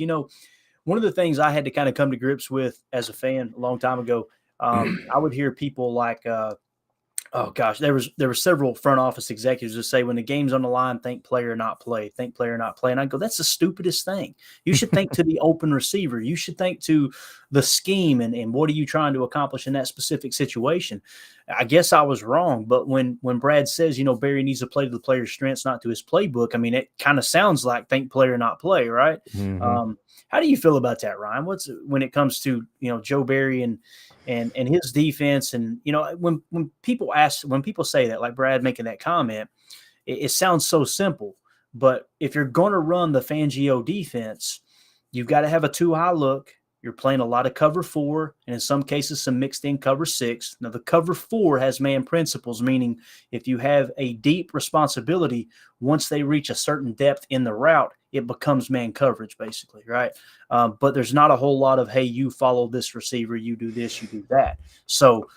One of the things I had to kind of come to grips with as a fan a long time ago, I would hear people like, there were several front office executives that say when the game's on the line, think player, not play, think player, not play. And I go, that's the stupidest thing. You should think to the open receiver. You should think to the scheme and what are you trying to accomplish in that specific situation. I guess I was wrong, but when Brad says, Barry needs to play to the player's strengths, not to his playbook, I mean, it kind of sounds like think player, not play, right? Mm-hmm. How do you feel about that, Ryan? When it comes to, Joe Barry and his defense, and when people say that, like Brad making that comment, it sounds so simple. But if you're going to run the Fangio defense, you've got to have a 2-high look. You're playing a lot of cover 4, and in some cases, some mixed in cover 6. Now, the cover 4 has man principles, meaning if you have a deep responsibility, once they reach a certain depth in the route, it becomes man coverage, basically, right? But there's not a whole lot of, hey, you follow this receiver, you do this, you do that. So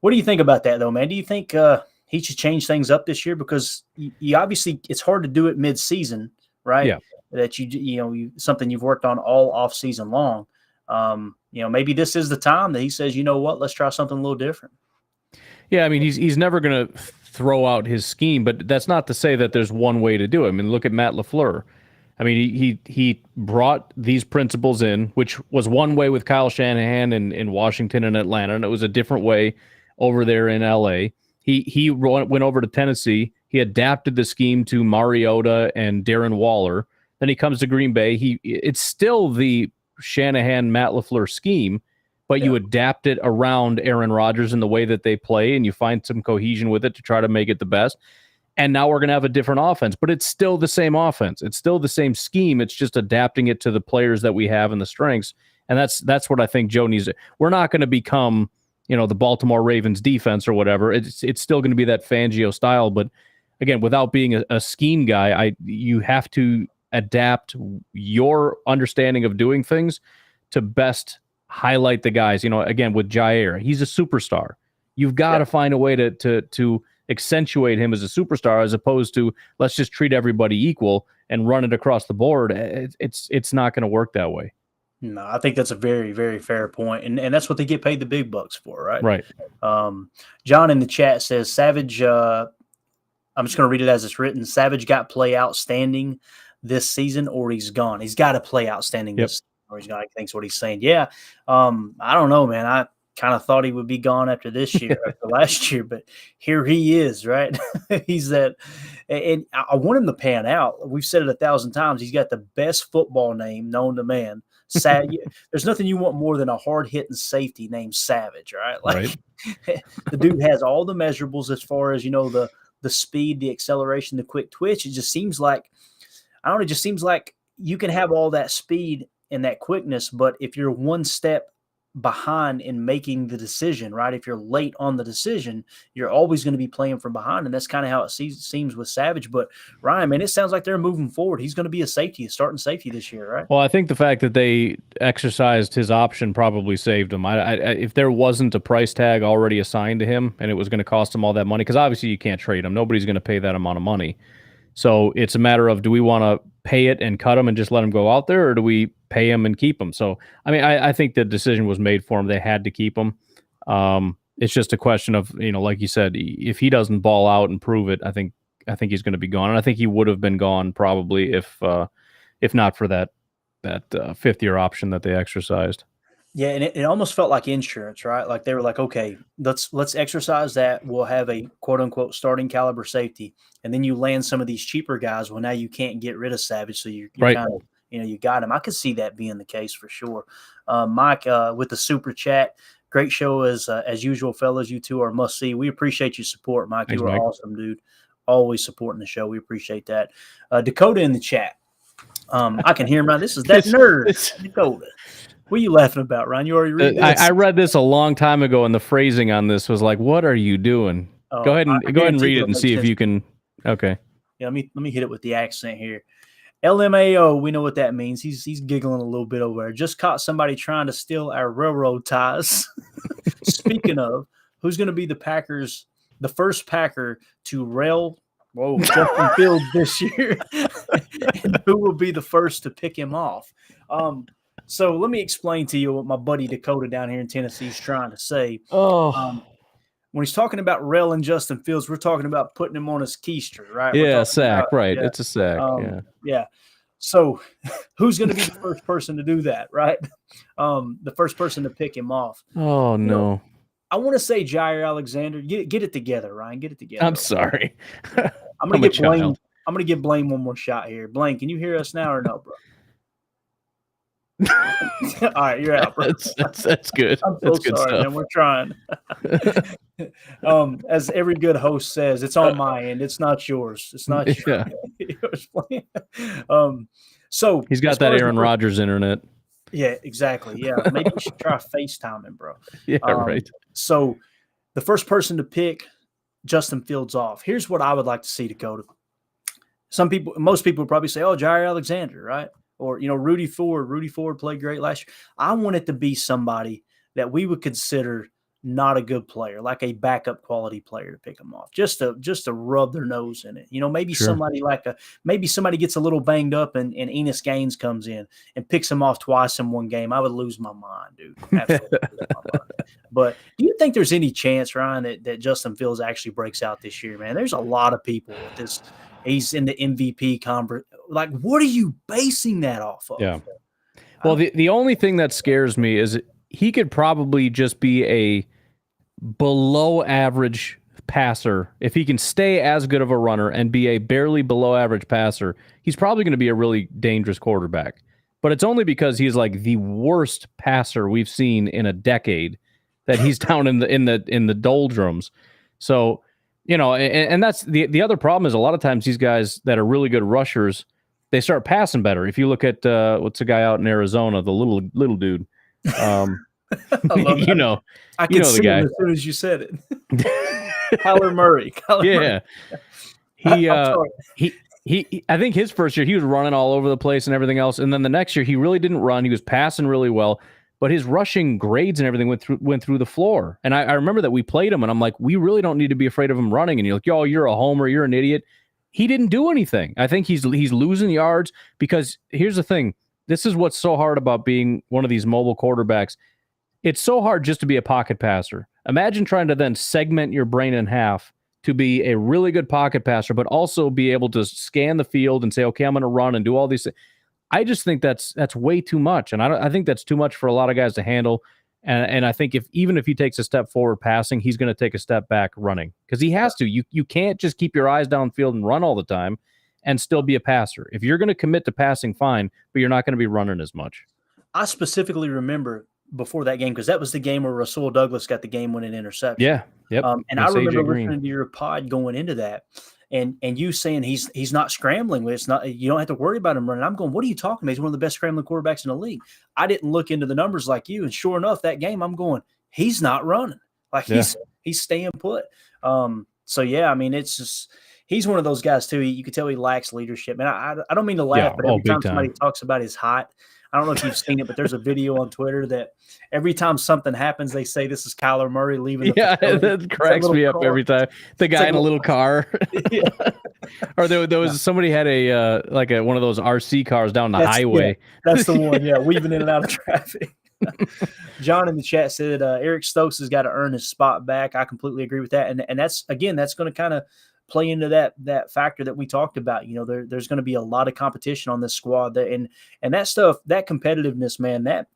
what do you think about that, though, man? Do you think he should change things up this year? Because you obviously it's hard to do it mid-season, right? Yeah. That something you've worked on all off-season long. Maybe this is the time that he says, you know what, let's try something a little different. Yeah, I mean, he's never going to throw out his scheme, but that's not to say that there's one way to do it. I mean, look at Matt LaFleur. I mean, he brought these principles in, which was one way with Kyle Shanahan in Washington and Atlanta, and it was a different way over there in L.A. He went over to Tennessee. He adapted the scheme to Mariota and Darren Waller. Then he comes to Green Bay. It's still the Shanahan, Matt LaFleur scheme, but you adapt it around Aaron Rodgers and the way that they play, and you find some cohesion with it to try to make it the best. And now we're going to have a different offense, but it's still the same offense. It's still the same scheme. It's just adapting it to the players that we have and the strengths. And that's what I think Joe needs. We're not going to become, the Baltimore Ravens defense or whatever. It's still going to be that Fangio style. But again, without being a scheme guy, you have to adapt your understanding of doing things to best highlight the guys. Again, with Jair, he's a superstar. You've got to find a way to accentuate him as a superstar, as opposed to let's just treat everybody equal and run it across the board. It's not going to work that way. No, I think that's a very, very fair point. And that's what they get paid the big bucks for, right? Right. John in the chat says, Savage, I'm just going to read it as it's written. Savage got play outstanding this season or he's gone. He's got to play outstanding this season or he's gone. I think's what he's saying. Yeah. I don't know, man. I kind of thought he would be gone after this year, after last year, but here he is, right? He's that, and I want him to pan out. We've said it 1,000 times. He's got the best football name known to man. There's nothing you want more than a hard-hitting safety named Savage, right? Like the dude has all the measurables as far as, the speed, the acceleration, the quick twitch. It just seems like, it just seems like you can have all that speed and that quickness, but if you're one step behind in making the decision, right? If you're late on the decision, you're always going to be playing from behind. And that's kind of how it seems with Savage. But Ryan, man, it sounds like they're moving forward. He's going to be a starting safety this year, right? Well, I think the fact that they exercised his option probably saved him. If there wasn't a price tag already assigned to him and it was going to cost him all that money, because obviously you can't trade him. Nobody's going to pay that amount of money. So it's a matter of, do we want to pay it and cut him and just let him go out there, or do we pay him and keep him? So, I mean, I think the decision was made for him. They had to keep him. It's just a question of, like you said, if he doesn't ball out and prove it, I think he's going to be gone. And I think he would have been gone probably if not for that fifth-year option that they exercised. Yeah, and it almost felt like insurance, right? Like they were like, okay, let's exercise that. We'll have a quote unquote starting caliber safety, and then you land some of these cheaper guys. Well, now you can't get rid of Savage, so you're right. kind of, you got him. I could see that being the case for sure. Mike, with the super chat, great show as usual, fellas. You two are must see. We appreciate your support, Mike. Thanks, you are Mike. awesome, dude. Always supporting the show. We appreciate that. Dakota in the chat. I can hear him. This is that nerd, Dakota. What are you laughing about, Ryan? You already read this? I read this a long time ago, and the phrasing on this was like, "What are you doing?" Go ahead and read it and see if you can. Okay. Yeah, let me hit it with the accent here. LMAO, we know what that means. He's giggling a little bit over there. Just caught somebody trying to steal our railroad ties. Speaking of, who's going to be the first Packer to rail Justin Fields this year? And who will be the first to pick him off? So let me explain to you what my buddy Dakota down here in Tennessee is trying to say. When he's talking about railing Justin Fields, we're talking about putting him on his keister, right? Yeah, sack, right. Yeah. It's a sack. Yeah. So who's going to be the first person to do that, right? The first person to pick him off. Oh, no. I want to say Jair Alexander. Get it together, Ryan. Get it together. I'm sorry. I'm going to get Blaine. I'm going to give Blaine one more shot here. Blaine, can you hear us now or no, bro? All right, you're out, bro. That's good. I'm so that's good sorry, stuff. man. We're trying. As every good host says, it's on my end. It's not yours. It's not yours. So he's got that Aaron Rodgers internet. Yeah, exactly. Yeah, maybe you should try FaceTiming, bro. Yeah, right. So the first person to pick Justin Fields off. Here's what I would like to see, Dakota. Most people would probably say, "Oh, Jair Alexander," right? Or, Rudy Ford. Rudy Ford played great last year. I want it to be somebody that we would consider not a good player, like a backup quality player to pick them off, just to rub their nose in it. Maybe Sure. somebody gets a little banged up and Enos Gaines comes in and picks him off twice in one game. I would lose my mind, dude. Absolutely lose my mind. But do you think there's any chance, Ryan, that Justin Fields actually breaks out this year, man? There's a lot of people with this. He's in the MVP conference. Like, what are you basing that off of? Yeah. Well, the only thing that scares me is he could probably just be a below average passer. If he can stay as good of a runner and be a barely below average passer, he's probably going to be a really dangerous quarterback. But it's only because he's like the worst passer we've seen in a decade that he's down in the doldrums. So, and that's the other problem is a lot of times these guys that are really good rushers, they start passing better. If you look at what's the guy out in Arizona, the little dude. I could see him as soon as you said it. Kyler Murray. Murray. He I think his first year he was running all over the place and everything else, and then the next year he really didn't run. He was passing really well, but his rushing grades and everything went through the floor. And I remember that we played him, and I'm like, we really don't need to be afraid of him running. And you're like, yo, you're a homer, you're an idiot. He didn't do anything. I think he's losing yards because here's the thing. This is what's so hard about being one of these mobile quarterbacks. It's so hard just to be a pocket passer. Imagine trying to then segment your brain in half to be a really good pocket passer, but also be able to scan the field and say, okay, I'm going to run and do all these things. I just think that's way too much. And I think that's too much for a lot of guys to handle. And I think even if he takes a step forward passing, he's going to take a step back running because he has to. You can't just keep your eyes downfield and run all the time and still be a passer. If you're going to commit to passing, fine, but you're not going to be running as much. I specifically remember before that game because that was the game where Rasul Douglas got the game-winning interception. Yeah, yep. And I remember listening to your pod going into that, and you saying he's not scrambling. It's not, you don't have to worry about him running. I'm going, what are you talking about? He's one of the best scrambling quarterbacks in the league. I didn't look into the numbers like you, and sure enough, that game I'm going, he's not running. Like he's staying put. So yeah, I mean, it's just he's one of those guys too. You can tell he lacks leadership, and I don't mean to laugh, but every time somebody talks about his height. I don't know if you've seen it, but there's a video on Twitter that every time something happens, they say this is Kyler Murray leaving. That cracks me up every time. The guy in a little car. Yeah. Or there was somebody had one of those RC cars down the highway. Yeah, that's the one. Yeah, weaving in and out of traffic. John in the chat said Eric Stokes has got to earn his spot back. I completely agree with that, and that's going to kind of play into that factor that we talked about. There's going to be a lot of competition on this squad, and that stuff, that competitiveness, man, that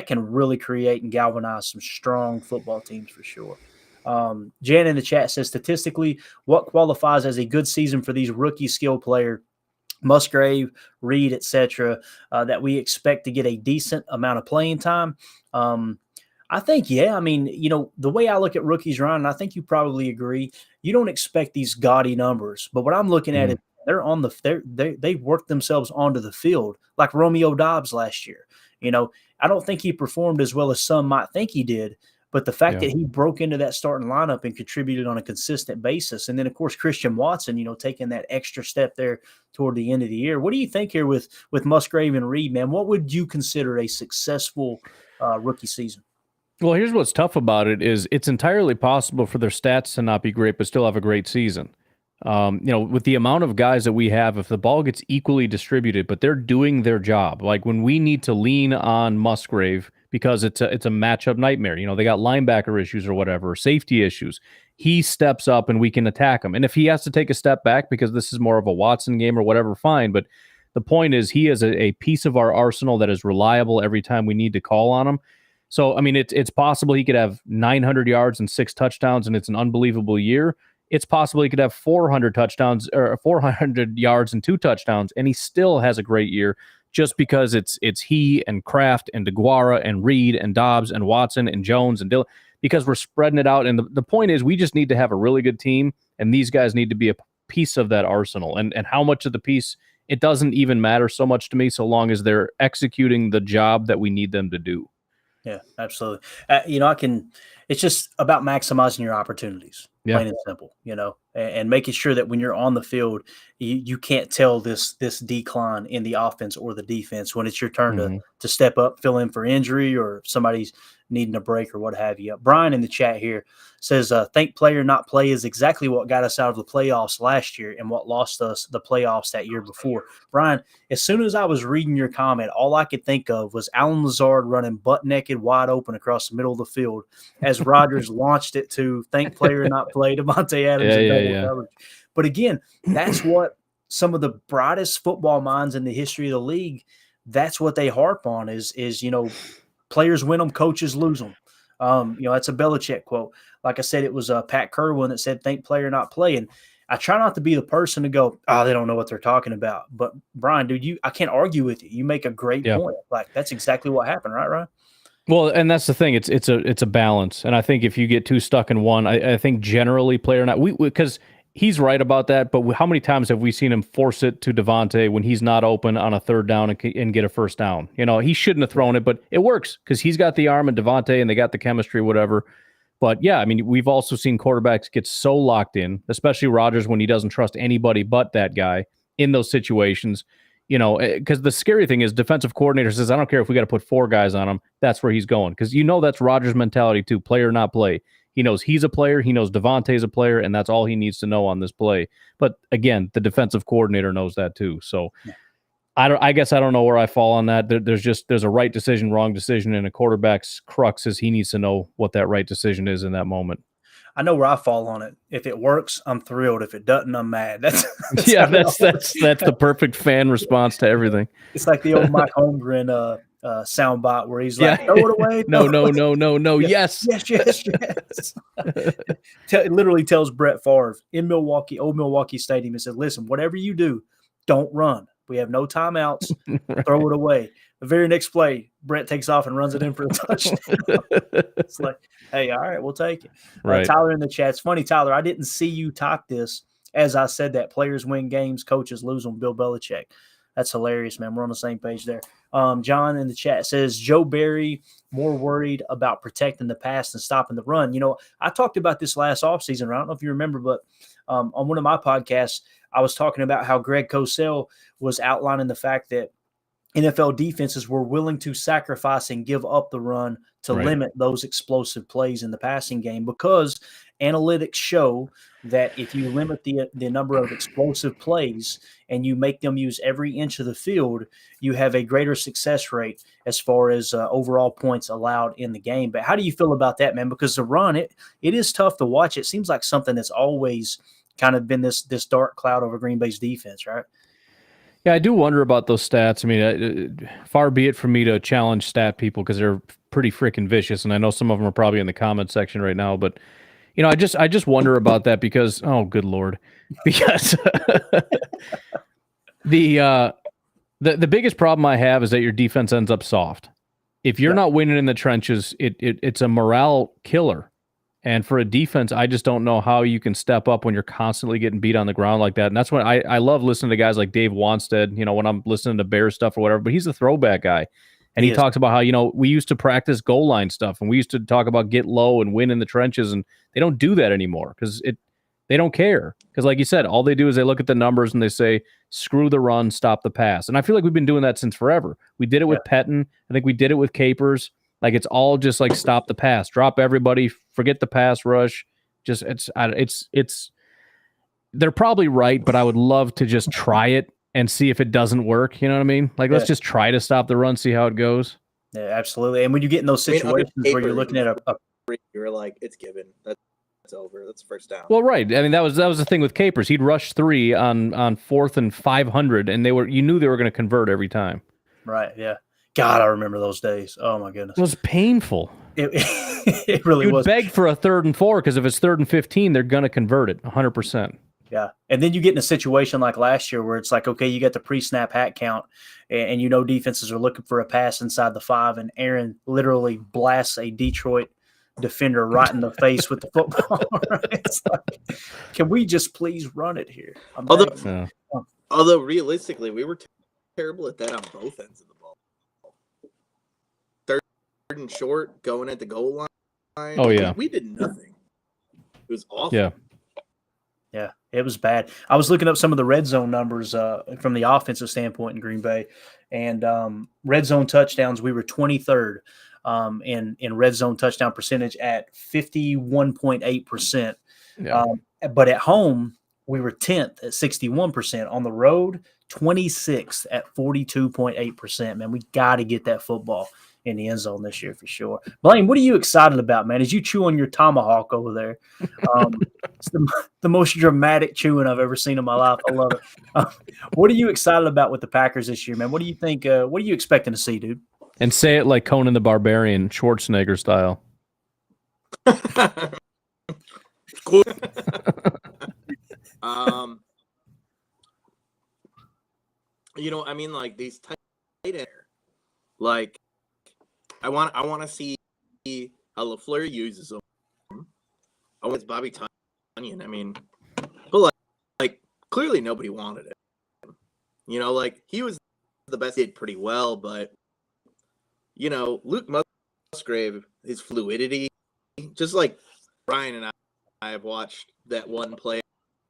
can really create and galvanize some strong football teams for sure. Jan in the chat says, statistically, what qualifies as a good season for these rookie skill player, Musgrave, Reed, etc., that we expect to get a decent amount of playing time? I think, yeah. I mean, the way I look at rookies, Ryan, and I think you probably agree, you don't expect these gaudy numbers. But what I'm looking at is they worked themselves onto the field like Romeo Dobbs last year. I don't think he performed as well as some might think he did. But the fact that he broke into that starting lineup and contributed on a consistent basis. And then, of course, Christian Watson, taking that extra step there toward the end of the year. What do you think here with Musgrave and Reed, man? What would you consider a successful rookie season? Well, here's what's tough about it is it's entirely possible for their stats to not be great, but still have a great season. With the amount of guys that we have, if the ball gets equally distributed, but they're doing their job, like when we need to lean on Musgrave because it's a matchup nightmare. They got linebacker issues or whatever, or safety issues. He steps up and we can attack him. And if he has to take a step back because this is more of a Watson game or whatever, fine. But the point is he is a piece of our arsenal that is reliable every time we need to call on him. So, I mean, it's possible he could have 900 yards and 6 touchdowns, and it's an unbelievable year. It's possible he could have 400 touchdowns or 400 yards and 2 touchdowns, and he still has a great year just because it's he and Kraft and DeGuara and Reed and Dobbs and Watson and Jones and Dillon, because we're spreading it out. And the point is we just need to have a really good team, and these guys need to be a piece of that arsenal. And how much of the piece, it doesn't even matter so much to me so long as they're executing the job that we need them to do. Yeah, absolutely. It's just about maximizing your opportunities. plain and simple, and making sure that when you're on the field, you can't tell this decline in the offense or the defense when it's your turn to step up, fill in for injury, or somebody's needing a break or what have you. Brian in the chat here says, think player not play is exactly what got us out of the playoffs last year and what lost us the playoffs that year before. Brian, as soon as I was reading your comment, all I could think of was Alan Lazard running butt naked wide open across the middle of the field as Rodgers launched it to think player not play Devontae Adams in double coverage. But again, that's what some of the brightest football minds in the history of the league, that's what they harp on is players win them, coaches lose them. That's a Belichick quote. Like I said, it was Pat Kerwin that said, think player, not play. And I try not to be the person to go, they don't know what they're talking about. But Brian, dude, I can't argue with you. You make a great point. Like, that's exactly what happened, right, Ryan? Well, and that's the thing. It's a balance. And I think if you get too stuck in one, I think generally player not, because he's right about that, but how many times have we seen him force it to Devontae when he's not open on a third down and get a first down? He shouldn't have thrown it, but it works because he's got the arm and Devontae and they got the chemistry, whatever. But yeah, I mean, we've also seen quarterbacks get so locked in, especially Rodgers when he doesn't trust anybody but that guy in those situations. Because the scary thing is defensive coordinator says, I don't care if we got to put 4 guys on him. That's where he's going. Because that's Rodgers' mentality too, player not play. He knows he's a player. He knows Devontae's a player, and that's all he needs to know on this play. But again, the defensive coordinator knows that too. So I guess I don't know where I fall on that. There's a right decision, wrong decision, and a quarterback's crux is he needs to know what that right decision is in that moment. I know where I fall on it. If it works, I'm thrilled. If it doesn't, I'm mad. That's the perfect fan response to everything. It's like the old Mike Holmgren soundbite where he's like, throw it away. No. Yes. It literally tells Brett Favre in Milwaukee, old Milwaukee Stadium, and said, listen, whatever you do, don't run. We have no timeouts. Right. Throw it away. The very next play, Brett takes off and runs it in for a touchdown. It's like, hey, all right, we'll take it. Right. Tyler in the chat. It's funny, Tyler, I didn't see you type this as I said that. Players win games, coaches lose them, Bill Belichick. That's hilarious, man. We're on the same page there. John in the chat says, Joe Barry more worried about protecting the pass than stopping the run. I talked about this last offseason. I don't know if you remember, but on one of my podcasts, I was talking about how Greg Cosell was outlining the fact that NFL defenses were willing to sacrifice and give up the run to limit those explosive plays in the passing game because analytics show that if you limit the number of explosive plays and you make them use every inch of the field, you have a greater success rate as far as overall points allowed in the game. But how do you feel about that, man? Because the run, it is tough to watch. It seems like something that's always kind of been this dark cloud over Green Bay's defense, right? Yeah, I do wonder about those stats. I mean, far be it from me to challenge stat people because they're pretty freaking vicious, and I know some of them are probably in the comment section right now. But I just wonder about that because oh, good Lord, because the biggest problem I have is that your defense ends up soft. If you're not winning in the trenches, it's a morale killer. And for a defense, I just don't know how you can step up when you're constantly getting beat on the ground like that. And that's when I love listening to guys like Dave Wanstead, when I'm listening to Bear stuff or whatever, but he's a throwback guy. And he talks about how, we used to practice goal line stuff and we used to talk about get low and win in the trenches. And they don't do that anymore because they don't care. Because like you said, all they do is they look at the numbers and they say, screw the run, stop the pass. And I feel like we've been doing that since forever. We did it with Pettin. I think we did it with Capers. Like it's all just like stop the pass, drop everybody, forget the pass rush. Just it's. They're probably right, but I would love to just try it and see if it doesn't work. You know what I mean? Like let's just try to stop the run, see how it goes. Yeah, absolutely. And when you get in those situations where you're looking at you're like, it's given. That's over. That's first down. Well, right. I mean, that was the thing with Capers. He'd rush 3 on 4th and 500, and you knew they were going to convert every time. Right. Yeah. God, I remember those days. Oh my goodness. It was painful. It really was. You'd beg for a 3rd and 4 because if it's 3rd and 15, they're going to convert it 100%. Yeah. And then you get in a situation like last year where it's like, okay, you got the pre-snap hat count and defenses are looking for a pass inside the 5 and Aaron literally blasts a Detroit defender right in the face with the football. Right? It's like, can we just please run it here? Although realistically, we were terrible at that on both ends of the ball. 3rd and short, going at the goal line. Oh, yeah. We did nothing. was awful. Yeah. Yeah, it was bad. I was looking up some of the red zone numbers from the offensive standpoint in Green Bay, and red zone touchdowns, we were 23rd in red zone touchdown percentage at 51.8%. Yeah. But at home, we were 10th at 61%. On the road, 26th at 42.8%. Man, we got to get that football in the end zone this year for sure. Blaine, what are you excited about, man? As you chew on your tomahawk over there, it's the most dramatic chewing I've ever seen in my life. I love it. What are you excited about with the Packers this year, man? What do you think? What are you expecting to see, dude? And say it like Conan the Barbarian, Schwarzenegger style. Cool. I mean, like these tight end, like I want to see how LaFleur uses them. I want Bobby Tunyon. I mean, but like clearly nobody wanted it. Like he was the best, did pretty well, but Luke Musgrave, his fluidity, just like Ryan and I have watched that one play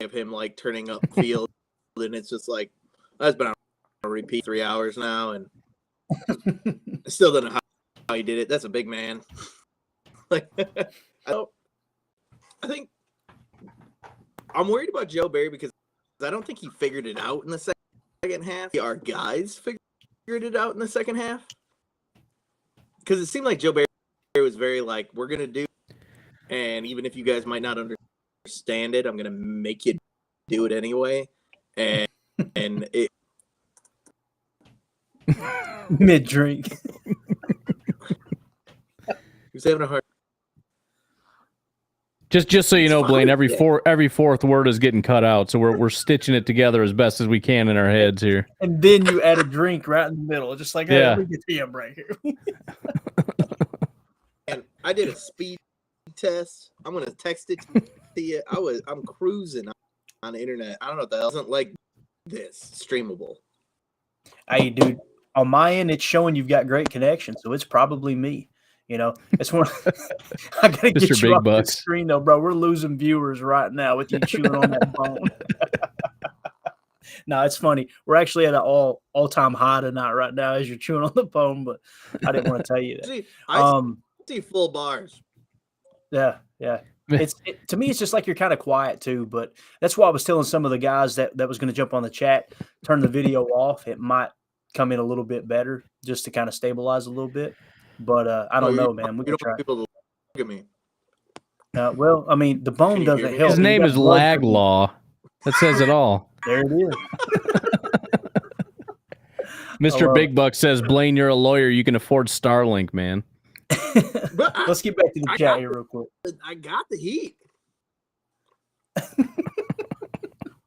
of him like turning up field, and it's just like that's been on a repeat 3 hours now, and I still don't know how he did it. That's a big man. Like I think I'm worried about Joe Barry because I don't think he figured it out in the second half. Our guys figured it out in the second half because it seemed like Joe Barry was very like, we're gonna do, and even if you guys might not understand it, I'm gonna make you do it anyway. And it mid drink. He's having a hard. Just so you know, Blaine, every fourth word is getting cut out, so we're stitching it together as best as we can in our heads here. And then you add a drink right in the middle, just like, hey, Yeah. let me get to you right here. And I did a speed test. I'm gonna text it to you. I'm cruising on the internet. I don't know what the hell isn't like this streamable. Hey, dude, on my end, it's showing you've got great connection, so it's probably me. It's one. I gotta get Mr. you Big off the Bucks. screen though, bro. We're losing viewers right now with you chewing on that bone. No, it's funny. We're actually at an all-time high tonight right now as you're chewing on the bone, but I didn't want to tell you that. See, I see full bars. Yeah. To me, it's just like you're kind of quiet too. But that's why I was telling some of the guys that was going to jump on the chat, turn the video off. It might come in a little bit better just to kind of stabilize a little bit. But I don't know, man. We can try. People to look at me. Well, I mean, the bone Can you doesn't hear me? help. His You name got is blood Lag from- Law. That says it all. There it is. Mr. Big Buck says, Blaine, you're a lawyer. You can afford Starlink, man. Let's get back to the chat here real quick. I got the heat.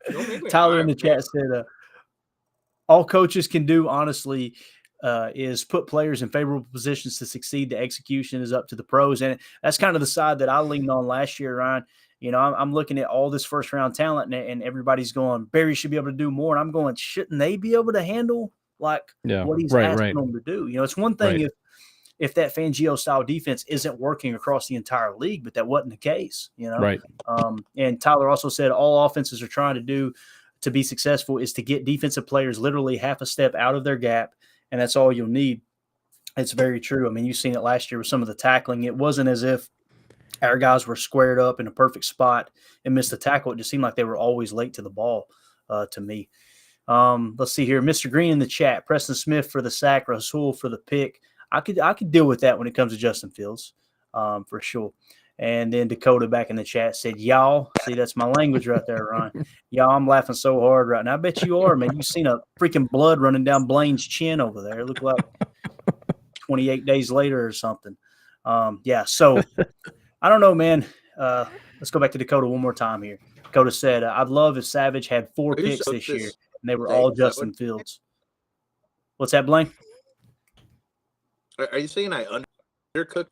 Don't make me Tyler in the hard, chat said, all coaches can do, honestly, is put players in favorable positions to succeed. The execution is up to the pros. And that's kind of the side that I leaned on last year, Ryan. I'm looking at all this first-round talent, and everybody's going, Barry should be able to do more. And I'm going, shouldn't they be able to handle, what he's asking them to do? It's one thing if that Fangio-style defense isn't working across the entire league, but that wasn't the case, Right. And Tyler also said all offenses are trying to do to be successful is to get defensive players literally half a step out of their gap, and that's all you'll need. It's very true. I mean, you've seen it last year with some of the tackling. It wasn't as if our guys were squared up in a perfect spot and missed the tackle. It just seemed like they were always late to the ball to me. Let's see here. Mr. Green in the chat. Preston Smith for the sack. Rasul for the pick. I could deal with that when it comes to Justin Fields, for sure. And then Dakota back in the chat said, y'all. See, that's my language right there, Ryan. Y'all, I'm laughing so hard right now. I bet you are, man. You've seen a freaking blood running down Blaine's chin over there. It looked like 28 days later or something. So I don't know, man. Let's go back to Dakota one more time here. Dakota said, I'd love if Savage had 4 picks this year, and they were all Justin Fields. What's that, Blaine? Are you saying I undercooked?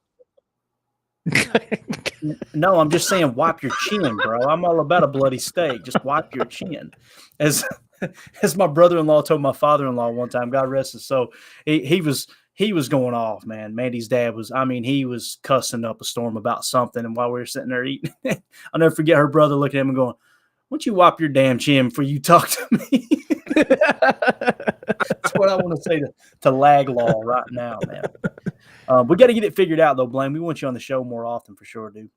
No, I'm just saying wipe your chin, bro. I'm all about a bloody steak. Just wipe your chin. As my brother-in-law told my father-in-law one time, God rest his soul, he was he was going off, man. Mandy's dad was, I mean, he was cussing up a storm about something. And while we were sitting there eating, I'll never forget her brother looking at him and going, "Why don't you wipe your damn chin before you talk to me?" That's what I want to say to Laglaw right now, man. We got to get it figured out, though, Blaine. We want you on the show more often for sure, dude.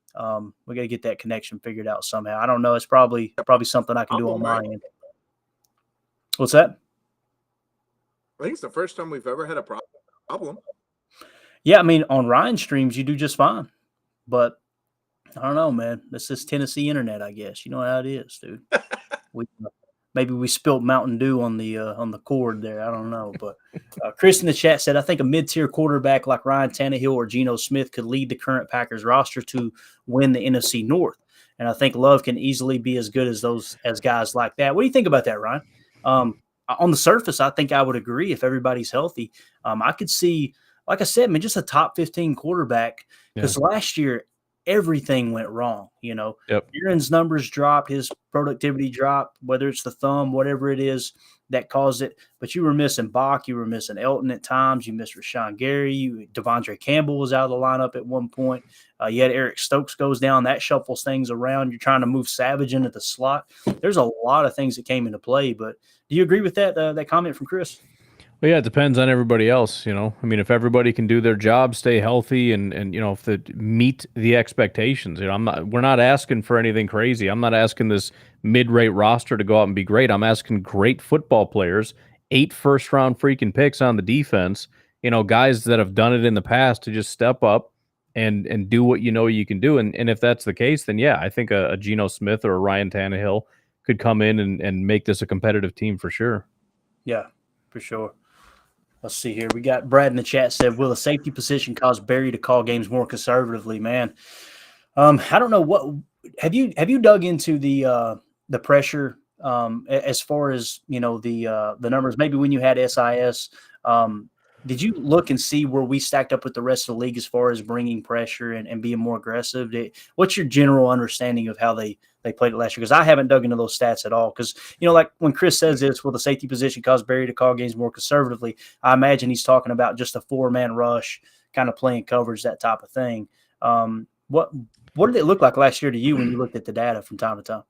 We got to get that connection figured out somehow. I don't know. It's probably something I can do on my end. What's that? I think it's the first time we've ever had a problem. Yeah, I mean, on Ryan streams, you do just fine. But I don't know, man. This is Tennessee internet, I guess. You know how it is, dude. Maybe we spilled Mountain Dew on the cord there. I don't know. But Chris in the chat said, I think a mid-tier quarterback like Ryan Tannehill or Geno Smith could lead the current Packers roster to win the NFC North. And I think Love can easily be as good as guys like that. What do you think about that, Ryan? On the surface, I think I would agree if everybody's healthy. I could see, like I said, man, just a top 15 quarterback because last year everything went wrong. You know, Aaron's numbers dropped, his productivity dropped, whether it's the thumb, whatever it is that caused it. But you were missing Bach, you were missing Elton at times, you missed Rashawn Gary, Devondre Campbell was out of the lineup at one point. You had Eric Stokes goes down, that shuffles things around. You're trying to move Savage into the slot. There's a lot of things that came into play. But do you agree with that comment from Chris? Well, yeah, it depends on everybody else, you know. I mean, if everybody can do their job, stay healthy, and you know, if they meet the expectations, you know, we're not asking for anything crazy. I'm not asking this mid-rate roster to go out and be great. I'm asking great football players, 8 first-round freaking picks on the defense, you know, guys that have done it in the past to just step up and do what you know you can do. And if that's the case, then yeah, I think a Geno Smith or a Ryan Tannehill could come in and make this a competitive team for sure. Yeah, for sure. Let's see here. We got Brad in the chat said, will the safety position cause Barry to call games more conservatively? Man, I don't know. What have you dug into the pressure as far as, you know, the numbers? Maybe when you had SIS, did you look and see where we stacked up with the rest of the league as far as bringing pressure and being more aggressive? What's your general understanding of how they played it last year? Because I haven't dug into those stats at all. Because, you know, like when Chris says this, will the safety position cause Barry to call games more conservatively? I imagine he's talking about just a 4-man rush, kind of playing coverage, that type of thing. What did it look like last year to you when you looked at the data from time to time?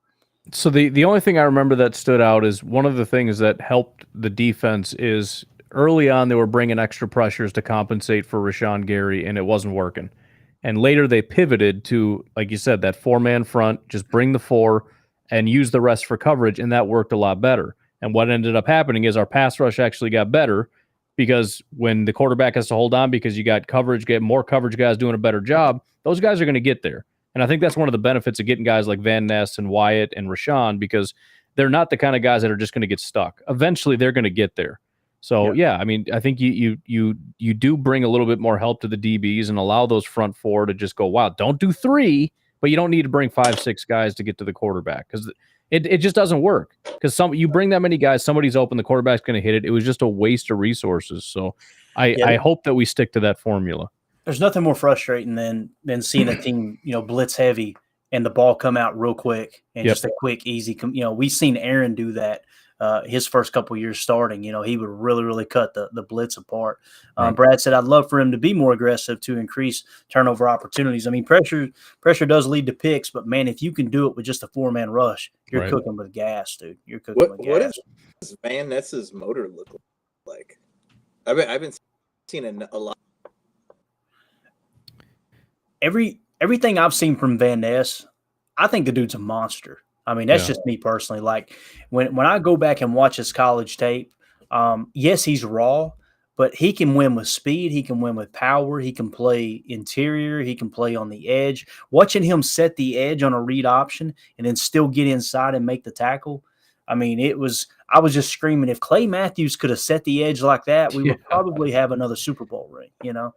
So the only thing I remember that stood out is one of the things that helped the defense is early on they were bringing extra pressures to compensate for Rashawn Gary, and it wasn't working. And later they pivoted to, like you said, that 4-man front, just bring the 4 and use the rest for coverage, and that worked a lot better. And what ended up happening is our pass rush actually got better because when the quarterback has to hold on because you got coverage, get more coverage guys doing a better job, those guys are going to get there. And I think that's one of the benefits of getting guys like Van Ness and Wyatt and Rashawn, because they're not the kind of guys that are just going to get stuck. Eventually they're going to get there. So yeah, I mean, I think you do bring a little bit more help to the DBs and allow those front 4 to just go, wow, don't do 3, but you don't need to bring 5, 6 guys to get to the quarterback because it just doesn't work. Because you bring that many guys, somebody's open, the quarterback's going to hit it. It was just a waste of resources. So I hope that we stick to that formula. There's nothing more frustrating than seeing a team, you know, blitz heavy and the ball come out real quick and just a quick, easy. You know, we've seen Aaron do that. His first couple of years starting, you know, he would really, really cut the blitz apart. Right. Brad said, I'd love for him to be more aggressive to increase turnover opportunities. I mean, pressure does lead to picks, but man, if you can do it with just a 4-man rush, you're cooking with gas, dude. You're cooking with gas. What does Van Ness's motor look like? I've been seeing a lot. Everything I've seen from Van Ness, I think the dude's a monster. I mean, that's just me personally. Like when I go back and watch his college tape, yes, he's raw, but he can win with speed. He can win with power. He can play interior. He can play on the edge. Watching him set the edge on a read option and then still get inside and make the tackle. I mean, I was just screaming, if Clay Matthews could have set the edge like that, we would probably have another Super Bowl ring, you know,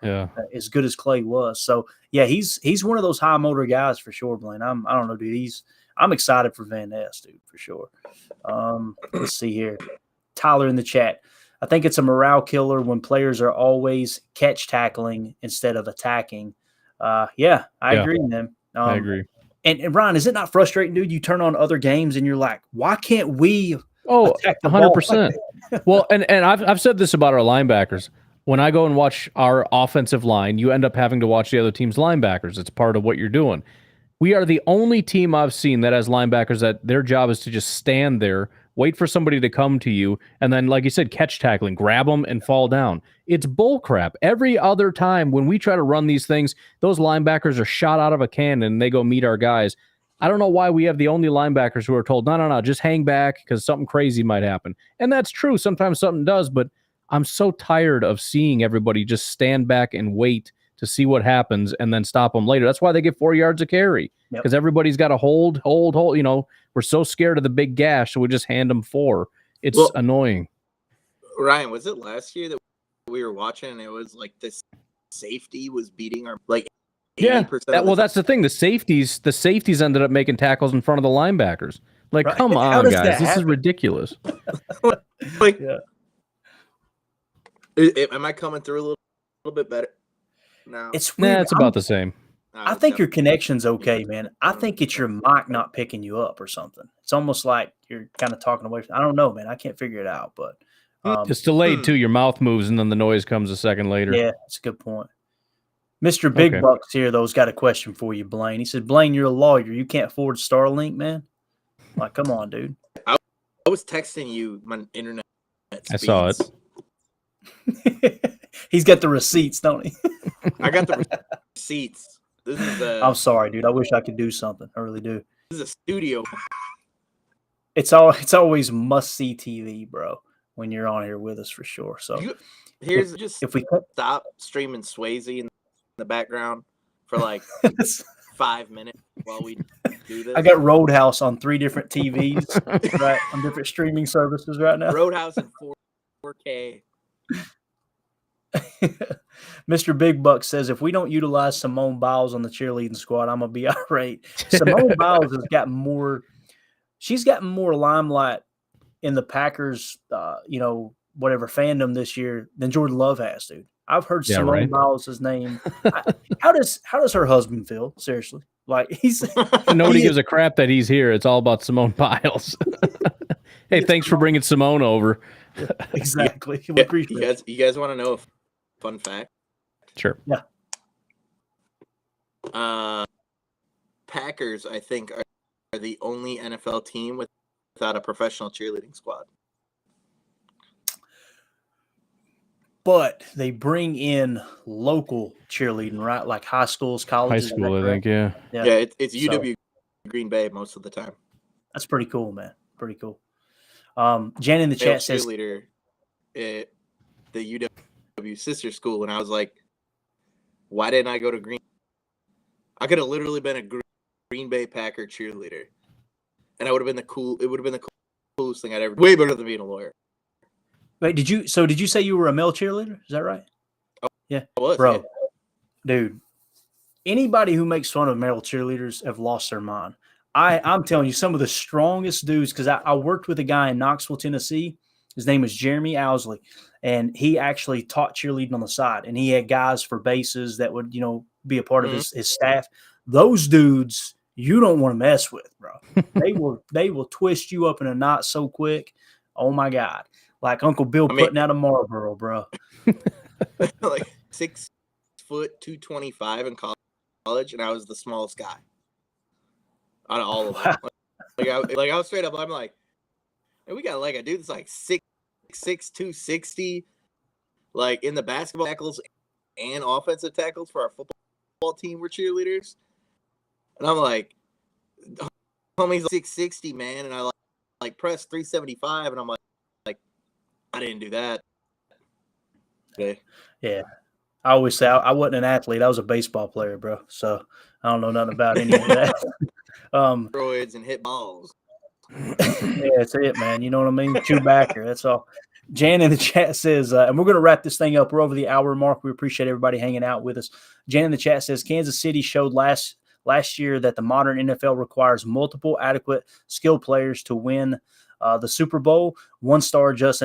as good as Clay was. So yeah, he's one of those high motor guys for sure, Blaine. I don't know, dude. I'm excited for Van Ness, dude, for sure. Let's see here. Tyler in the chat. I think it's a morale killer when players are always catch tackling instead of attacking. I agree, man. I agree. And Ryan, is it not frustrating, dude? You turn on other games and you're like, why can't we attack the 100%. Well, and I've said this about our linebackers. when I go and watch our offensive line, you end up having to watch the other team's linebackers. It's part of what you're doing. We are the only team I've seen that has linebackers that their job is to just stand there, wait for somebody to come to you, and then, like you said, catch tackling, grab them and fall down. It's bullcrap. Every other time when we try to run these things, those linebackers are shot out of a cannon and they go meet our guys. I don't know why we have the only linebackers who are told, no, just hang back because something crazy might happen. And that's true. Sometimes something does, but I'm so tired of seeing everybody just stand back and wait to see what happens and then stop them later. That's why they get 4 yards of carry, because everybody's got to hold. You know, we're so scared of the big gash, so we just hand them 4. It's annoying. Ryan, was it last year that we were watching and it was like this safety was beating our, like, 80% well, that's the thing. The safeties ended up making tackles in front of the linebackers. Like, Right. come How on, does guys. that This is happen? ridiculous. like, Yeah. Am I coming through a little bit better now? It's weird. It's about the same. I think your connection's okay, man. I think it's your mic not picking you up or something. It's almost like you're kind of talking away from. I don't know, man. I can't figure it out, but It's delayed too. Your mouth moves and then the noise comes a second later. yeah, that's a good point. Mr. Big Bucks here, though, has got a question for you, Blaine. He said, Blaine, you're a lawyer. You can't afford Starlink, man? Like, come on, dude. I was texting you my internet speeds. I saw it. He's got the receipts, don't he? I got the receipts. This is I'm sorry, dude. I wish I could do something. I really do. This is a studio. It's always must-see TV, bro, when you're on here with us for sure. So if we stop streaming Swayze in the background for like 5 minutes while we do this. I got Roadhouse on 3 different TVs, right, on different streaming services right now. Roadhouse in 4K. Mr. Big Buck says, if we don't utilize Simone Biles on the cheerleading squad, I'm gonna be irate. Simone Biles has got more. She's gotten more limelight in the Packers, whatever fandom this year than Jordan Love has, dude. I've heard Simone Biles' name. How does her husband feel? Seriously, like nobody gives a crap that he's here. It's all about Simone Biles. Hey, thanks for bringing Simone over. Exactly. We appreciate you guys want to know a fun fact? Sure. Yeah. Packers, I think, are the only NFL team without a professional cheerleading squad. But they bring in local cheerleading, right? Like high schools, colleges. High school, I think, yeah. Yeah, it's UW Green Bay most of the time. That's pretty cool, man. Pretty cool. Jen in the chat says, cheerleader at the UW sister school, and I was like, why didn't I go to Green? I could have literally been a Green Bay Packer cheerleader, and it would have been the coolest thing I'd ever. Way better than being a lawyer. Wait, did you say you were a male cheerleader? Is that right? Oh, yeah, I was, bro, yeah. Dude. Anybody who makes fun of male cheerleaders have lost their mind. I'm telling you, some of the strongest dudes, because I worked with a guy in Knoxville, Tennessee. His name is Jeremy Owsley, and he actually taught cheerleading on the side. And he had guys for bases that would, be a part of his staff. Those dudes, you don't want to mess with, bro. They will twist you up in a knot so quick. Oh my God. Like Uncle Bill putting out a Marlboro, bro. Like 6 foot 225 in college, and I was the smallest guy out of all of them. I was straight up. I'm like, hey, we got like a dude that's like 6'6", 260, like in the basketball tackles and offensive tackles for our football team. We're cheerleaders, and I'm like, homie's like 660, man, and I like press 375, and I'm like, I didn't do that. Okay. Yeah. I always say I wasn't an athlete. I was a baseball player, bro. So I don't know nothing about any of that. Steroids and hit balls. Yeah, that's it, man. You know what I mean? Chew backer. That's all. Jan in the chat says, and we're going to wrap this thing up. We're over the hour mark. We appreciate everybody hanging out with us. Jan in the chat says, Kansas City showed last year that the modern NFL requires multiple adequate skill players to win the Super Bowl. One star just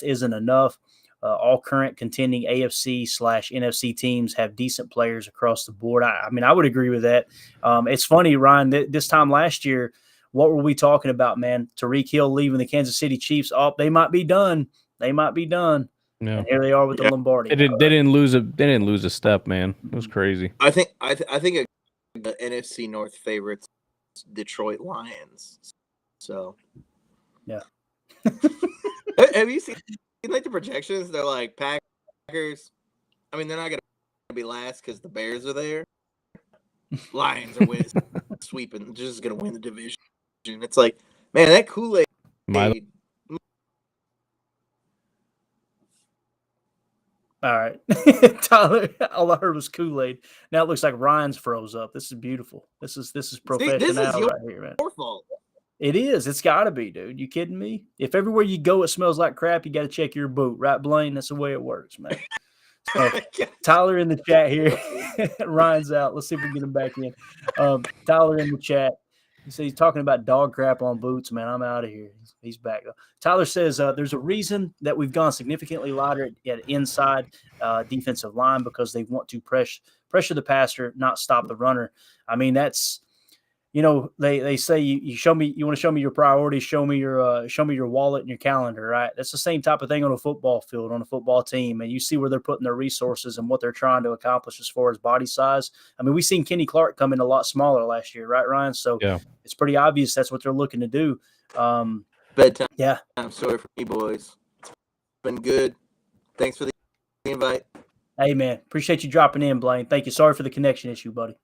isn't enough. All current contending AFC/NFC teams have decent players across the board. I mean, I would agree with that. It's funny, Ryan, this time last year, what were we talking about, man? Tyreek Hill leaving the Kansas City Chiefs. Oh, they might be done. They might be done. Yeah. And here they are with the Lombardi. They didn't lose a step, man. It was crazy. I think the NFC North favorites, Detroit Lions. So yeah. Have you seen like the projections? They're like Packers. I mean, they're not gonna be last because the Bears are there. Lions are sweeping, just gonna win the division. It's like, man, that Kool-Aid. All right. Tyler, all I heard was Kool-Aid. Now it looks like Ryan's froze up. This is beautiful. This is professional this is right here, man. Your fault. It is. It's got to be, dude. You kidding me? If everywhere you go it smells like crap, you got to check your boot, right, Blaine? That's the way it works, man. So, Tyler in the chat here. Ryan's out. Let's see if we can get him back in. Tyler in the chat. He says he's talking about dog crap on boots, man. I'm out of here. He's back. Tyler says there's a reason that we've gone significantly lighter at inside defensive line because they want to pressure the passer, not stop the runner. I mean, that's, you know, they say you show me, you want to show me your priorities, show me your wallet and your calendar, right? That's the same type of thing on a football field, on a football team, and you see where they're putting their resources and what they're trying to accomplish as far as body size. I mean, we've seen Kenny Clark come in a lot smaller last year, right, Ryan? So it's pretty obvious that's what they're looking to do. Bedtime. Yeah. I'm sorry for me, boys. It's been good. Thanks for the invite. Hey, man, appreciate you dropping in, Blaine. Thank you. Sorry for the connection issue, buddy.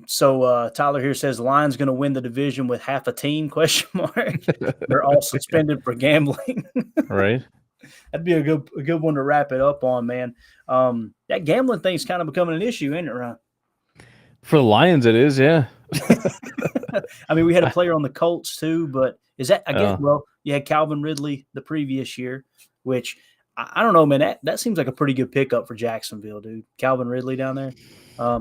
So Tyler here says Lions going to win the division with half a team, ? They're all suspended for gambling. Right. That'd be a good one to wrap it up on, man. That gambling thing's kind of becoming an issue, isn't it, Ryan? For the Lions, it is, yeah. I mean, we had a player on the Colts too, but is that, I guess, well, you had Calvin Ridley the previous year, which I don't know, man, that seems like a pretty good pickup for Jacksonville, dude. Calvin Ridley down there.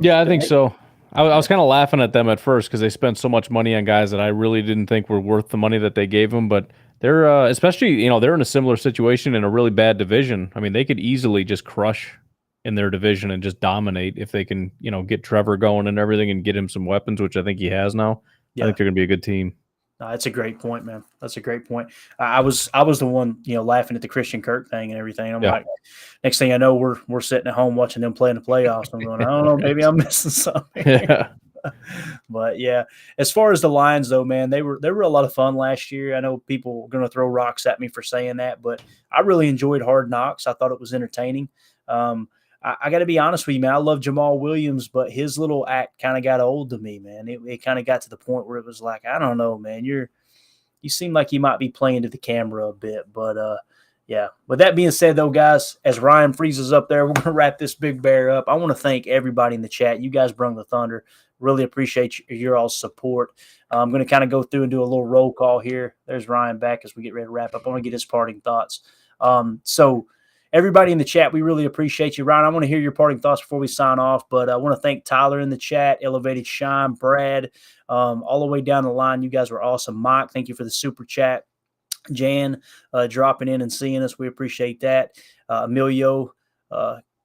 Yeah, I think so. I was kind of laughing at them at first because they spent so much money on guys that I really didn't think were worth the money that they gave them. But they're especially, you know, they're in a similar situation in a really bad division. I mean, they could easily just crush in their division and just dominate if they can, you know, get Trevor going and everything and get him some weapons, which I think he has now. Yeah. I think they're going to be a good team. That's a great point, man. That's a great point. I was the one, you know, laughing at the Christian Kirk thing and everything. I'm like, next thing I know, we're sitting at home watching them play in the playoffs. I'm going, I don't know, maybe I'm missing something. Yeah. But yeah, as far as the Lions, though, man, they were a lot of fun last year. I know people are going to throw rocks at me for saying that, but I really enjoyed Hard Knocks. I thought it was entertaining. I got to be honest with you, man. I love Jamal Williams, but his little act kind of got old to me, man. It kind of got to the point where it was like, I don't know, man. You seem like you might be playing to the camera a bit, but yeah. With that being said, though, guys, as Ryan freezes up there, we're going to wrap this big bear up. I want to thank everybody in the chat. You guys brung the thunder. Really appreciate your all's support. I'm going to kind of go through and do a little roll call here. There's Ryan back as we get ready to wrap up. I want to get his parting thoughts. So everybody in the chat, we really appreciate you. Ryan, I want to hear your parting thoughts before we sign off, but I want to thank Tyler in the chat, Elevated Shine, Brad, all the way down the line. You guys were awesome. Mike, thank you for the super chat. Jan, dropping in and seeing us. We appreciate that. Emilio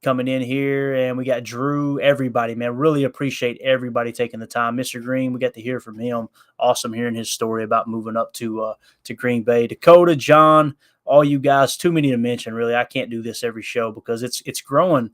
coming in here, and we got Drew, everybody, man. Really appreciate everybody taking the time. Mr. Green, we got to hear from him. Awesome hearing his story about moving up to Green Bay. Dakota, John, all you guys, too many to mention, really. I can't do this every show because it's growing.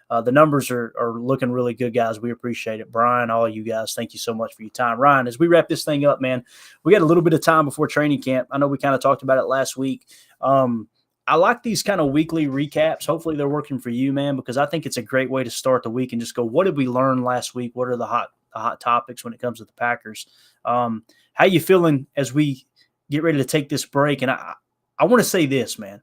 The numbers are looking really good, guys. We appreciate it. Brian, all you guys, thank you so much for your time. Ryan, as we wrap this thing up, man, we got a little bit of time before training camp. I know we kind of talked about it last week. I like these kind of weekly recaps. Hopefully they're working for you, man, because I think it's a great way to start the week and just go, what did we learn last week? What are the hot topics when it comes to the Packers? How you feeling as we get ready to take this break? And I want to say this, man.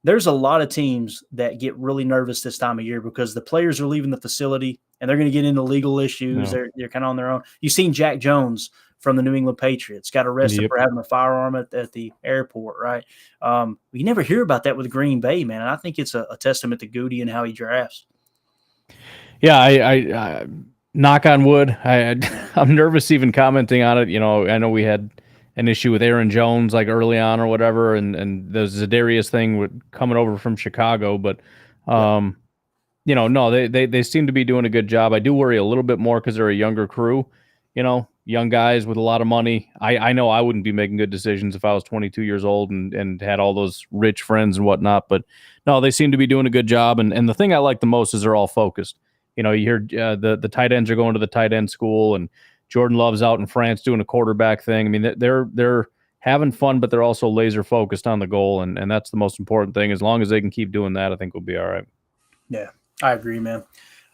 There's a lot of teams that get really nervous this time of year because the players are leaving the facility and they're going to get into legal issues. No. They're kind of on their own. You've seen Jack Jones from the New England Patriots got arrested for having a firearm at the airport, right? You never hear about that with Green Bay, man. And I think it's a testament to Goody and how he drafts. Yeah, I knock on wood. I'm nervous even commenting on it. You know, I know we had an issue with Aaron Jones like early on or whatever, and the Za'Darius thing with coming over from Chicago, but you know, no, they seem to be doing a good job. I do worry a little bit more because they're a younger crew, you know, young guys with a lot of money. I know I wouldn't be making good decisions if I was 22 years old and had all those rich friends and whatnot. But no, they seem to be doing a good job. And the thing I like the most is they're all focused. You know, you hear the tight ends are going to the tight end school, and Jordan Love's out in France doing a quarterback thing. I mean, they're having fun, but they're also laser focused on the goal, and that's the most important thing. As long as they can keep doing that, I think we'll be all right. Yeah, I agree, man.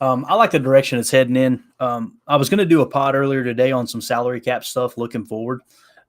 I like the direction it's heading in. I was going to do a pod earlier today on some salary cap stuff looking forward.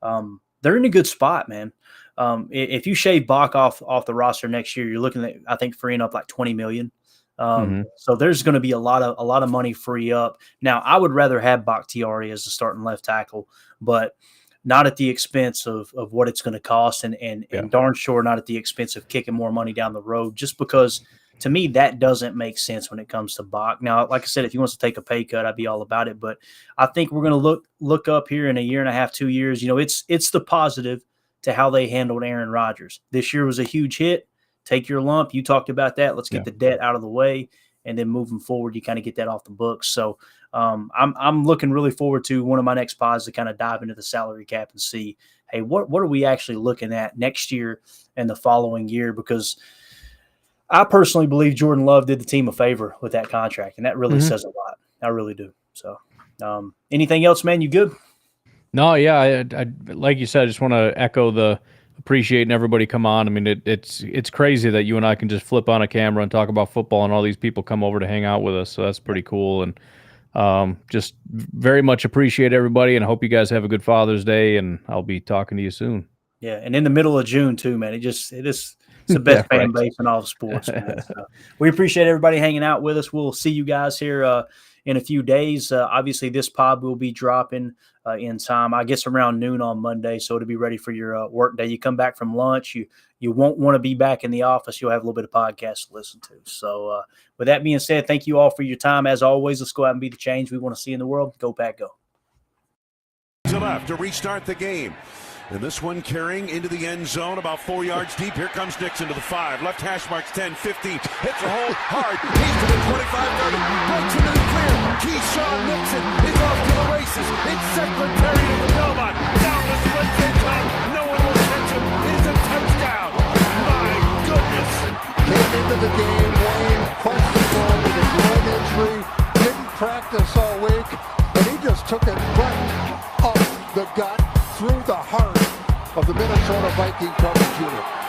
They're in a good spot, man. If you shave Bach off the roster next year, you're looking at, I think, freeing up like $20 million. So there's going to be a lot of money free up. Now, I would rather have Bakhtiari as the starting left tackle, but not at the expense of what it's going to cost, and darn sure not at the expense of kicking more money down the road, just because to me that doesn't make sense when it comes to Bach. Now, like I said, if he wants to take a pay cut, I'd be all about it, but I think we're going to look up here in a year and a half, 2 years. You know, it's the positive to how they handled Aaron Rodgers. This year was a huge hit. Take your lump. You talked about that. Let's get the debt out of the way, and then moving forward, you kind of get that off the books. So I'm looking really forward to one of my next pods to kind of dive into the salary cap and see, hey, what are we actually looking at next year and the following year? Because I personally believe Jordan Love did the team a favor with that contract, and that really says a lot. I really do. So anything else, man? You good? No, yeah. I like you said, I just want to echo the appreciating everybody come on. I mean, it's crazy that you and I can just flip on a camera and talk about football, and all these people come over to hang out with us. So that's pretty cool. And just very much appreciate everybody, and I hope you guys have a good Father's Day, and I'll be talking to you soon. Yeah, and in the middle of June too, man. It's the best fan base in all of sports, man. So we appreciate everybody hanging out with us. We'll see you guys here in a few days. Obviously, this pod will be dropping in time, I guess, around noon on Monday, so it'll be ready for your work day. You come back from lunch, you won't want to be back in the office. You'll have a little bit of podcast to listen to. So with that being said, thank you all for your time. As always, let's go out and be the change we want to see in the world. Go Pack, go. To left to restart the game. And this one carrying into the end zone about 4 yards deep. Here comes Nixon to the 5. Left hash marks 10, 15. Hits a hole hard. He's to the 25, 30. Breaks into the clear. Keyshawn Nixon is off to the races. It's Secretary of the Belmont. Down the split in time. No one will catch him. It's a touchdown. My goodness. Came into the game, Wayne, questionable with a groin injury. Didn't practice all week. And he just took it right up the gut, through the heart of the Minnesota Viking coverage unit.